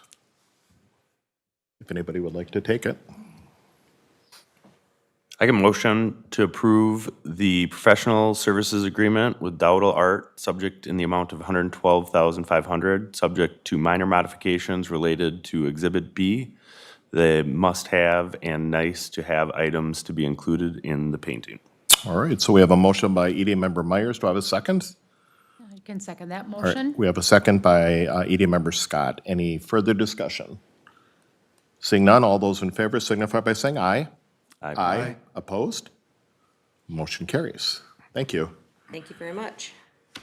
If anybody would like to take it. I can motion to approve the professional services agreement with Dowdle Art, subject in the amount of $112,500, subject to minor modifications related to Exhibit B, the must-have and nice-to-have items to be included in the painting. All right, so we have a motion by EDA Member Myers. Do I have a second? I can second that All right, motion. we have a second by EDA Member Scott. Any further discussion? Seeing none, all those in favor signify by saying aye. Aye. Opposed? Motion carries. Thank you. Thank you very much.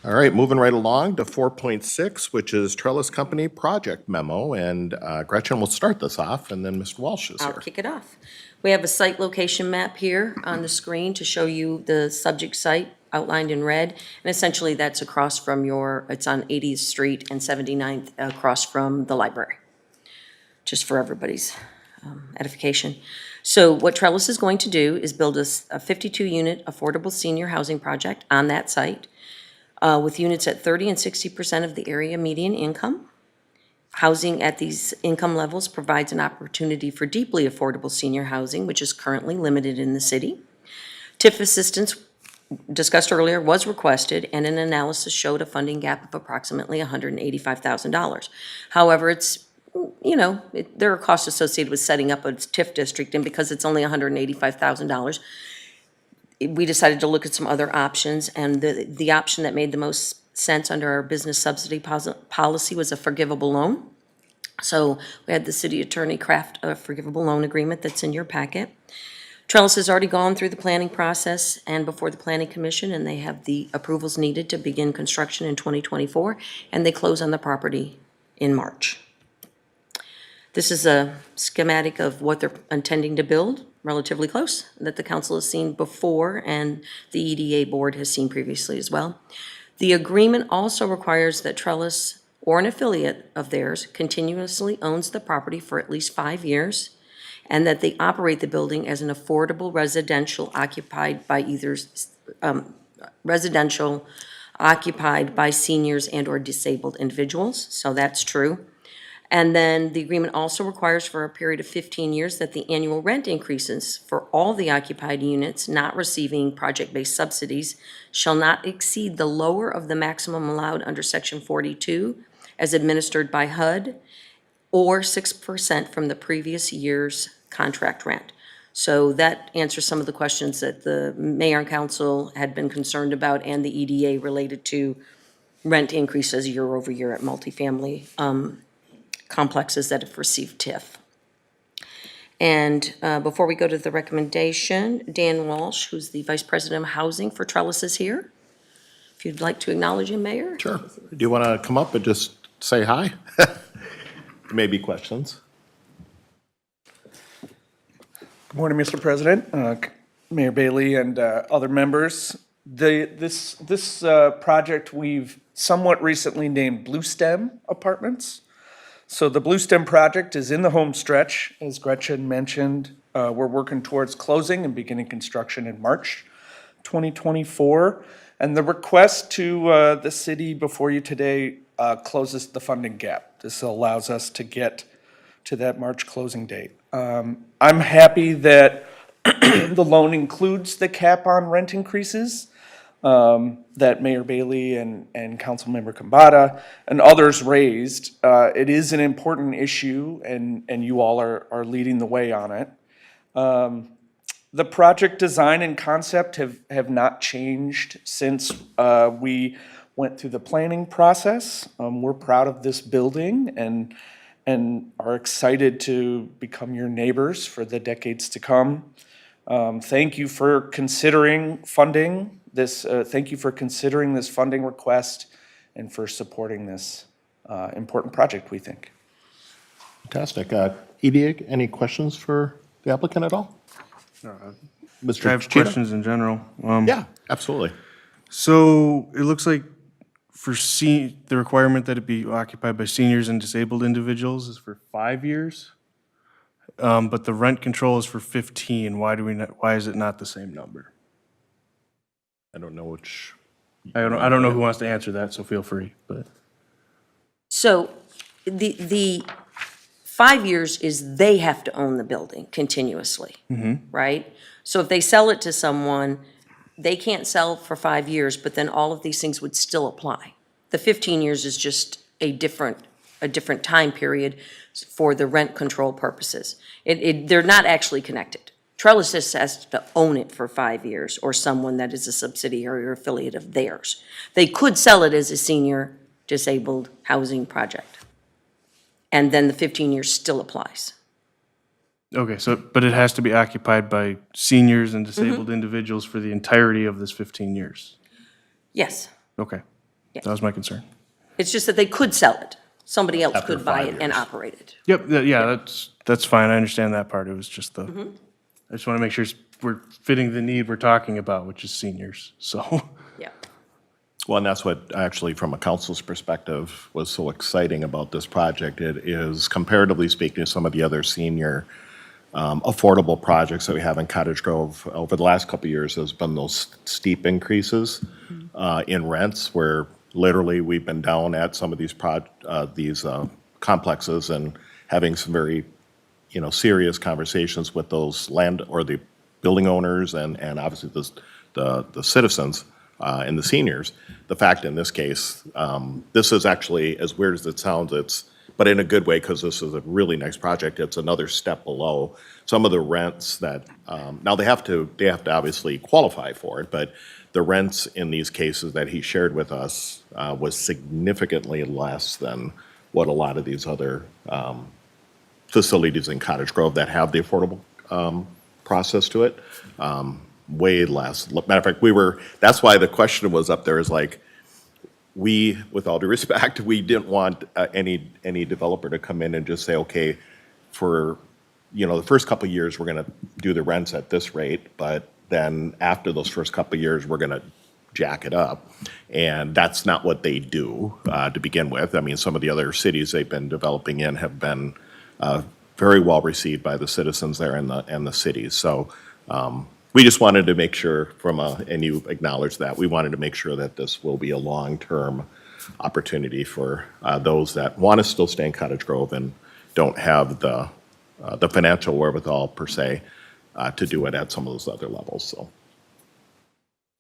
All right, moving right along to 4.6, which is Trellis Company Project Memo. And Gretchen will start this off, and then Mr. Walsh is I'll here. kick it off. We have a site location map here on the screen to show you the subject site outlined in red. And essentially, that's across from it's on 80th Street and 79th, across from the library, just for everybody's edification. So what Trellis is going to do is build a 52-unit affordable senior housing project on that site with units at 30% and 60% of the area median income. Housing at these income levels provides an opportunity for deeply affordable senior housing, which is currently limited in the city. TIF assistance, discussed earlier, was requested, and an analysis showed a funding gap of approximately $185,000. However, there are costs associated with setting up a TIF district, and because it's only $185,000, we decided to look at some other options, and the option that made the most sense under our business subsidy policy was a forgivable loan. So we had the city attorney craft a forgivable loan agreement that's in your packet. Trellis has already gone through the planning process and before the Planning Commission, and they have the approvals needed to begin construction in 2024, and they close on the property in March. This is a schematic of what they're intending to build, relatively close, that the council has seen before and the EDA board has seen previously as well. The agreement also requires that Trellis or an affiliate of theirs continuously owns the property for at least 5 years, and that they operate the building as an affordable residential occupied by seniors and or disabled individuals. So that's true. And then the agreement also requires for a period of 15 years that the annual rent increases for all the occupied units not receiving project-based subsidies shall not exceed the lower of the maximum allowed under Section 42 as administered by HUD, or 6% from the previous year's contract rent. So that answers some of the questions that the mayor and council had been concerned about, and the EDA related to rent increases year over year at multifamily complexes that have received TIF. And before we go to the recommendation, Dan Walsh, who's the Vice President of Housing for Trellis, is here. If you'd like to acknowledge him, Mayor? Sure. Do you want to come up and just say hi? Maybe questions. Good morning, Mr. President, Mayor Bailey, and other members. This project we've somewhat recently named Blue Stem Apartments. So the Blue Stem project is in the home stretch, as Gretchen mentioned. We're working towards closing and beginning construction in March 2024. And the request to the city before you today closes the funding gap. This allows us to get to that March closing date. I'm happy that the loan includes the cap on rent increases that Mayor Bailey and Councilmember Kambata and others raised. It is an important issue, and you all are leading the way on it. The project design and concept have not changed since we went through the planning process. We're proud of this building and are excited to become your neighbors for the decades to come. Thank you for considering funding this. Thank you for considering this funding request and for supporting this important project, we think. Fantastic. EDA, any questions for the applicant at all? Mr. I have Cheetah? questions in general. Yeah, absolutely. So it looks like for the requirement that it be occupied by seniors and disabled individuals is for 5 years, but the rent control is for 15. Why is it not the same number? I don't know which. I don't know who wants to answer that, so feel free. But So the 5 years is they have to own the building continuously, right? So if they sell it to someone, they can't sell for 5 years, but then all of these things would still apply. The 15 years is just a different time period for the rent control purposes. They're not actually connected. Trellis just has to own it for 5 years, or someone that is a subsidiary or affiliate of theirs. They could sell it as a senior disabled housing project. And then the 15 years still applies. Okay, so, but it has to be occupied by seniors and disabled individuals for the entirety of this 15 years? Yes. Okay. Yeah. That was my concern. It's just that they could sell it. Somebody else After could buy 5 it and years. operate it. Yep, yeah, that's fine, I understand that part, it was just the, I just want to make sure we're fitting the need we're talking about, which is seniors, so. Yeah. Well, and that's what actually, from a council's perspective, was so exciting about this project. It is, comparatively speaking, to some of the other senior affordable projects that we have in Cottage Grove over the last couple of years, there's been those steep increases in rents, where literally we've been down at some of these complexes and having some very, serious conversations with those land or the building owners and obviously the citizens and the seniors. The fact in this case, this is actually, as weird as it sounds, but in a good way, because this is a really nice project. It's another step below some of the rents that, now they have to obviously qualify for it, but the rents in these cases that he shared with us was significantly less than what a lot of these other facilities in Cottage Grove that have the affordable process to it. Way less. Matter of fact, that's why the question was up there, is like, with all due respect, we didn't want any developer to come in and just say, okay, for, the first couple of years, we're gonna do the rents at this rate, but then after those first couple of years, we're gonna jack it up. And that's not what they do to begin with. I mean, some of the other cities they've been developing in have been very well received by the citizens there and the cities. So we just wanted to make sure and you acknowledged that, we wanted to make sure that this will be a long-term opportunity for those that want to still stay in Cottage Grove and don't have the financial wherewithal per se to do it at some of those other levels, so.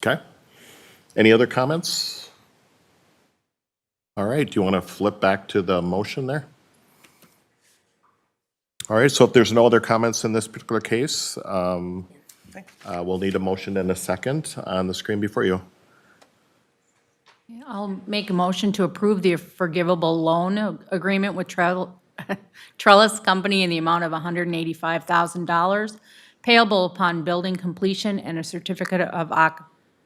Okay. Any other comments? All right, do you want to flip back to the motion there? All right, so if there's no other comments in this particular case, we'll need a motion and a second on the screen before you. I'll make a motion to approve the forgivable loan agreement with Trellis Company in the amount of $185,000 payable upon building completion and a certificate of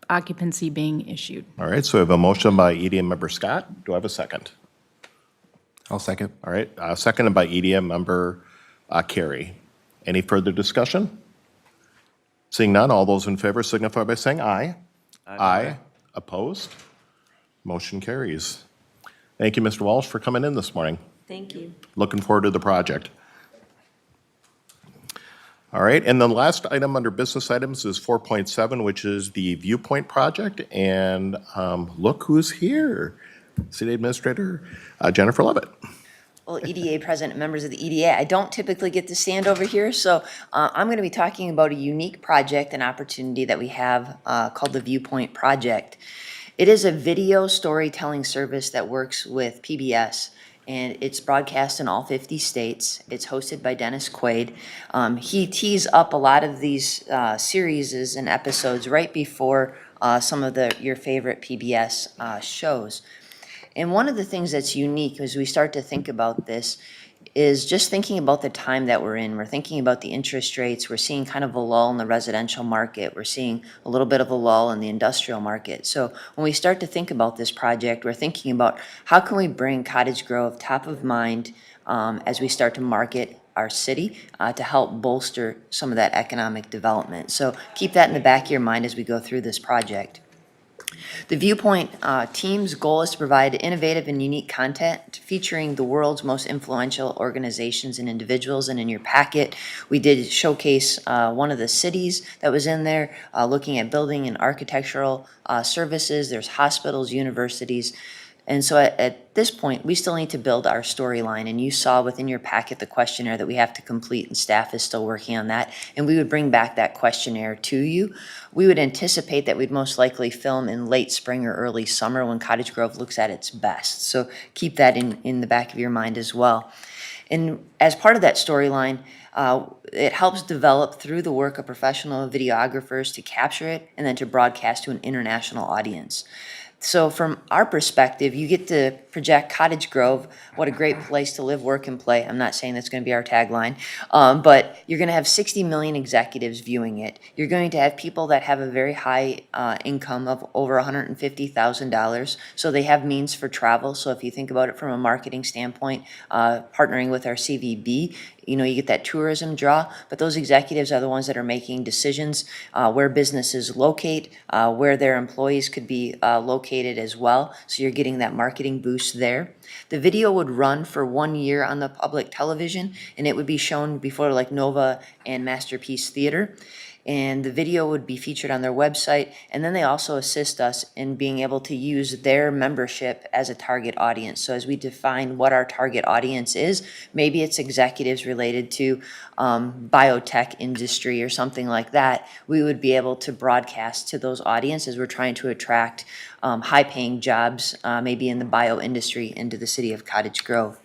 occupancy being issued. All right, so we have a motion by EDA member Scott. Do I have a second? I'll second. All right, seconded by EDA member Carey. Any further discussion? Seeing none, all those in favor signify by saying aye. Aye. Opposed? Motion carries. Thank you, Mr. Walsh, for coming in this morning. Thank you. Looking forward to the project. All right, and the last item under business items is 4.7, which is the Viewpoint Project. And look who's here. City Administrator Jennifer Levitt. Well, EDA President and members of the EDA, I don't typically get to stand over here, so I'm going to be talking about a unique project and opportunity that we have called the Viewpoint Project. It is a video storytelling service that works with PBS, and it's broadcast in all 50 states. It's hosted by Dennis Quaid. He tees up a lot of these series and episodes right before some of your favorite PBS shows. And one of the things that's unique as we start to think about this is just thinking about the time that we're in. We're thinking about the interest rates. We're seeing kind of a lull in the residential market. We're seeing a little bit of a lull in the industrial market. So when we start to think about this project, we're thinking about how can we bring Cottage Grove top of mind as we start to market our city to help bolster some of that economic development. So keep that in the back of your mind as we go through this project. The Viewpoint team's goal is to provide innovative and unique content featuring the world's most influential organizations and individuals. And in your packet, we did showcase one of the cities that was in there, looking at building and architectural services. There's hospitals, universities, And so at this point, we still need to build our storyline. And you saw within your packet the questionnaire that we have to complete, and staff is still working on that. And we would bring back that questionnaire to you. We would anticipate that we'd most likely film in late spring or early summer when Cottage Grove looks at its best. So keep that in the back of your mind as well. And as part of that storyline, it helps develop through the work of professional videographers to capture it and then to broadcast to an international audience. So from our perspective, you get to project Cottage Grove, what a great place to live, work, and play. I'm not saying that's going to be our tagline, but you're going to have 60 million executives viewing it. You're going to have people that have a very high income of over $150,000, so they have means for travel. So if you think about it from a marketing standpoint, partnering with our CVB, you know, you get that tourism draw, but those executives are the ones that are making decisions where businesses locate, where their employees could be located as well. So you're getting that marketing boost there. The video would run for 1 year on the public television, and it would be shown before like Nova and Masterpiece Theater. And the video would be featured on their website, and then they also assist us in being able to use their membership as a target audience. So as we define what our target audience is, maybe it's executives related to biotech industry or something like that, we would be able to broadcast to those audiences. We're trying to attract high-paying jobs, maybe in the bio industry, into the city of Cottage Grove.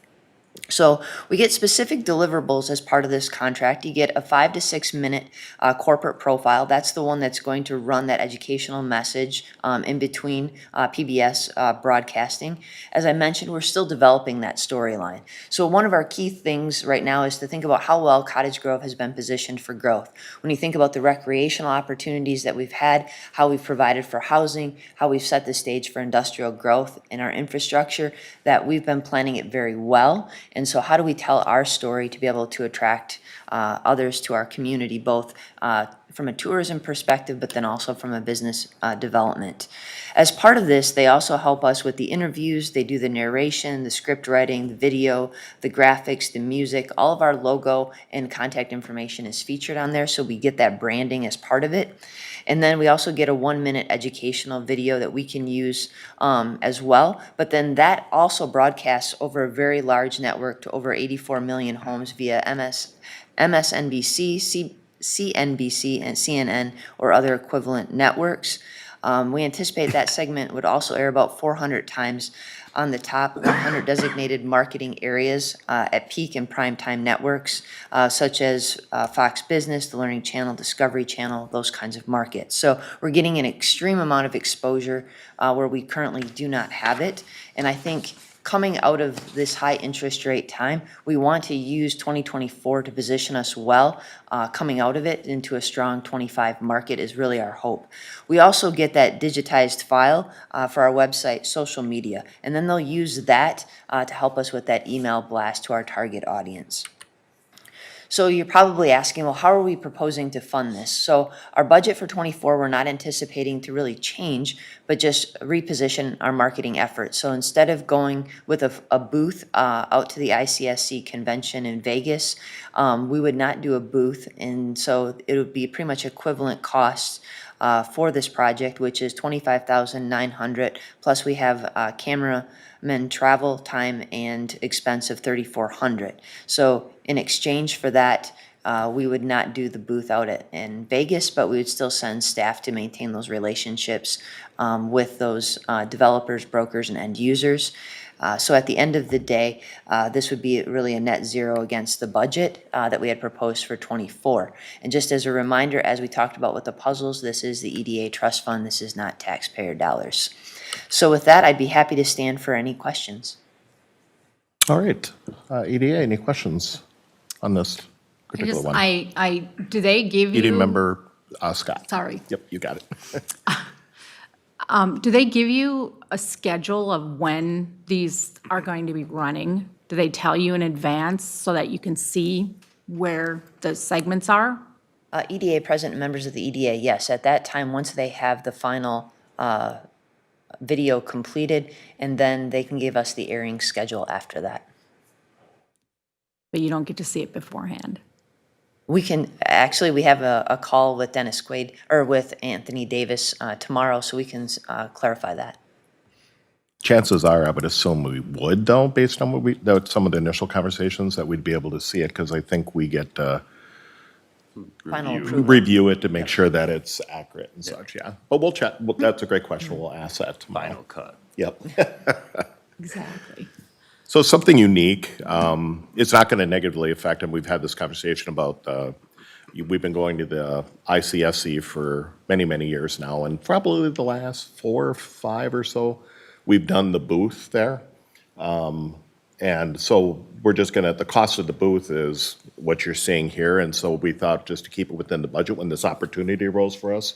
So we get specific deliverables as part of this contract. You get a 5 to 6 minute corporate profile. That's the one that's going to run that educational message in between PBS broadcasting. As I mentioned, we're still developing that storyline. So one of our key things right now is to think about how well Cottage Grove has been positioned for growth. When you think about the recreational opportunities that we've had, how we've provided for housing, how we've set the stage for industrial growth in our infrastructure, that we've been planning it very well. And so how do we tell our story to be able to attract others to our community, both from a tourism perspective, but then also from a business development. As part of this, they also help us with the interviews. They do the narration, the script writing, the video, the graphics, the music. All of our logo and contact information is featured on there, so we get that branding as part of it. And then we also get a 1 minute educational video that we can use as well. But then that also broadcasts over a very large network to over 84 million homes via MSNBC, CNBC, and CNN, or other equivalent networks. We anticipate that segment would also air about 400 times on the top 100 designated marketing areas at peak and primetime networks, such as Fox Business, the Learning Channel, Discovery Channel, those kinds of markets. So we're getting an extreme amount of exposure where we currently do not have it. And I think coming out of this high interest rate time, we want to use 2024 to position us well. Coming out of it into a strong 25 market is really our hope. We also get that digitized file for our website, social media, and then they'll use that to help us with that email blast to our target audience. So you're probably asking, well, how are we proposing to fund this? So our budget for 24, we're not anticipating to really change, but just reposition our marketing efforts. So instead of going with a booth out to the ICSC convention in Vegas, we would not do a booth. And so it would be pretty much equivalent costs for this project, which is $25,900, plus we have cameraman travel time and expense of $3,400. So in exchange for that, we would not do the booth out in Vegas, but we would still send staff to maintain those relationships with those developers, brokers, and end users. So at the end of the day, this would be really a net zero against the budget that we had proposed for 24. And just as a reminder, as we talked about with the puzzles, this is the EDA trust fund. This is not taxpayer dollars. So with that, I'd be happy to stand for any questions. All right. EDA, any questions on this particular one? Do they give you? EDA member Scott. Sorry. Yep, you got it. Do they give you a schedule of when these are going to be running? Do they tell you in advance so that you can see where the segments are? EDA president and members of the EDA, yes. At that time, once they have the final video completed, and then they can give us the airing schedule after that. But you don't get to see it beforehand? We can, actually, we have a call with Dennis Quaid, or with Anthony Davis tomorrow, so we can clarify that. Chances are, I would assume we would, though, based on some of the initial conversations, that we'd be able to see it, because I think we get to Final approval. review it to make sure that it's accurate and such, yeah. But we'll check, that's a great question, we'll ask that tomorrow. Final cut. Yep. Exactly. So something unique, it's not going to negatively affect, and we've had this conversation about, we've been going to the ICSC for many, many years now, and probably the last 4 or 5 or so, we've done the booth there. And so we're just gonna, the cost of the booth is what you're seeing here, and so we thought just to keep it within the budget when this opportunity arose for us,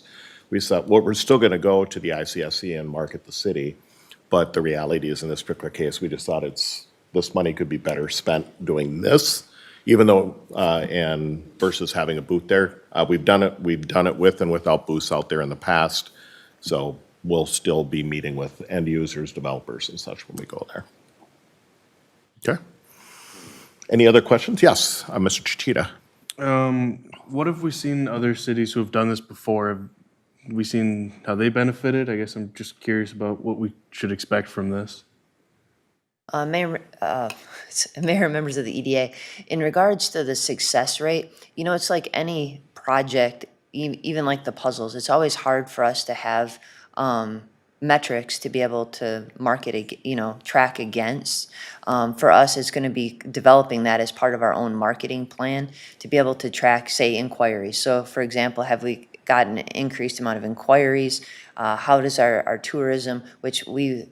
we thought, well, we're still gonna go to the ICSC and market the city, but the reality is in this particular case, we just thought this money could be better spent doing this, even though, and versus having a booth there. We've done it with and without booths out there in the past, so we'll still be meeting with end users, developers and such when we go there. Okay. Any other questions? Yes, Mr. Chichita. What have we seen other cities who have done this before? Have we seen how they benefited? I guess I'm just curious about what we should expect from this. Mayor, members of the EDA, in regards to the success rate, it's like any project, even like the puzzles, it's always hard for us to have metrics to be able to market, track against. For us, it's going to be developing that as part of our own marketing plan to be able to track, say, inquiries. So, for example, have we gotten an increased amount of inquiries? How does our tourism, which we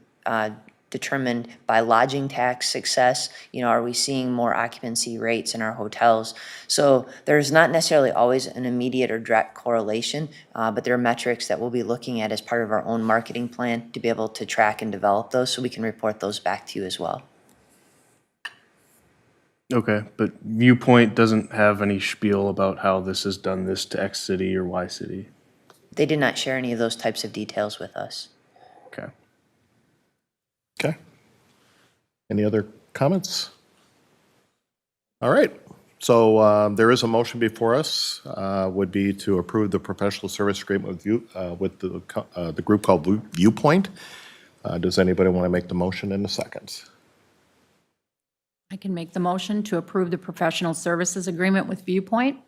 determined by lodging tax success, are we seeing more occupancy rates in our hotels? So there's not necessarily always an immediate or direct correlation, but there are metrics that we'll be looking at as part of our own marketing plan to be able to track and develop those so we can report those back to you as well. Okay, but Viewpoint doesn't have any spiel about how this has done this to X city or Y city. They did not share any of those types of details with us. Okay. Okay. Any other comments? All right. So there is a motion before us, would be to approve the professional service agreement with the group called Viewpoint. Does anybody want to make the motion in a second? I can make the motion to approve the professional services agreement with Viewpoint.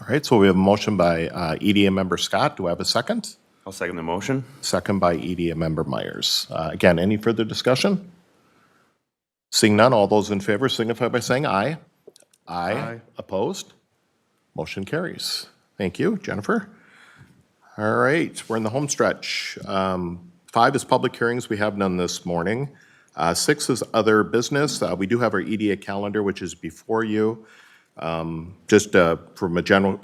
All right, so we have a motion by EDA member Scott. Do I have a second? I'll second the motion. Second by EDA member Myers. Again, any further discussion? Seeing none, all those in favor signify by saying aye. Aye. Opposed? Motion carries. Thank you, Jennifer. All right, we're in the home stretch. 5 is public hearings. We have none this morning. 6 is other business. We do have our EDA calendar, which is before you. Just from a general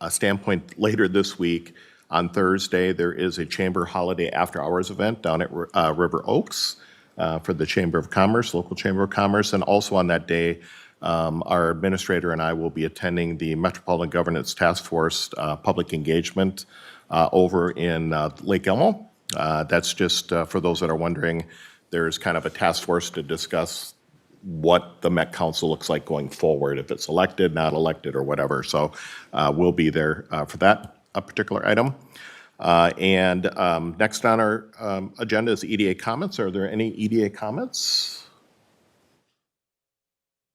standpoint, later this week, on Thursday, there is a Chamber Holiday After Hours event down at River Oaks for the Chamber of Commerce, local Chamber of Commerce. And also on that day, our administrator and I will be attending the Metropolitan Governance Task Force public engagement over in Lake Elmo. That's just for those that are wondering, there's kind of a task force to discuss what the Met Council looks like going forward, if it's elected, not elected, or whatever. So we'll be there for that particular item. And next on our agenda is EDA comments. Are there any EDA comments?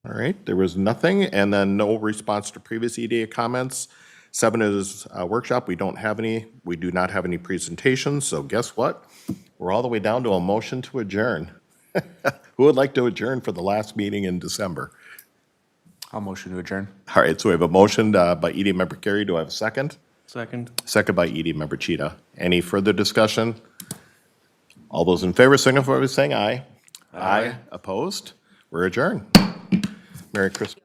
All right, there was nothing, and then no response to previous EDA comments. 7 is workshop. We do not have any presentations, so guess what? We're all the way down to a motion to adjourn. Who would like to adjourn for the last meeting in December? I'll motion to adjourn. All right, so we have a motion by EDA member Carey. Do I have a second? Second. Second by EDA member Cheetah. Any further discussion? All those in favor signify by saying aye. Aye. Opposed? We're adjourned. Merry Christmas.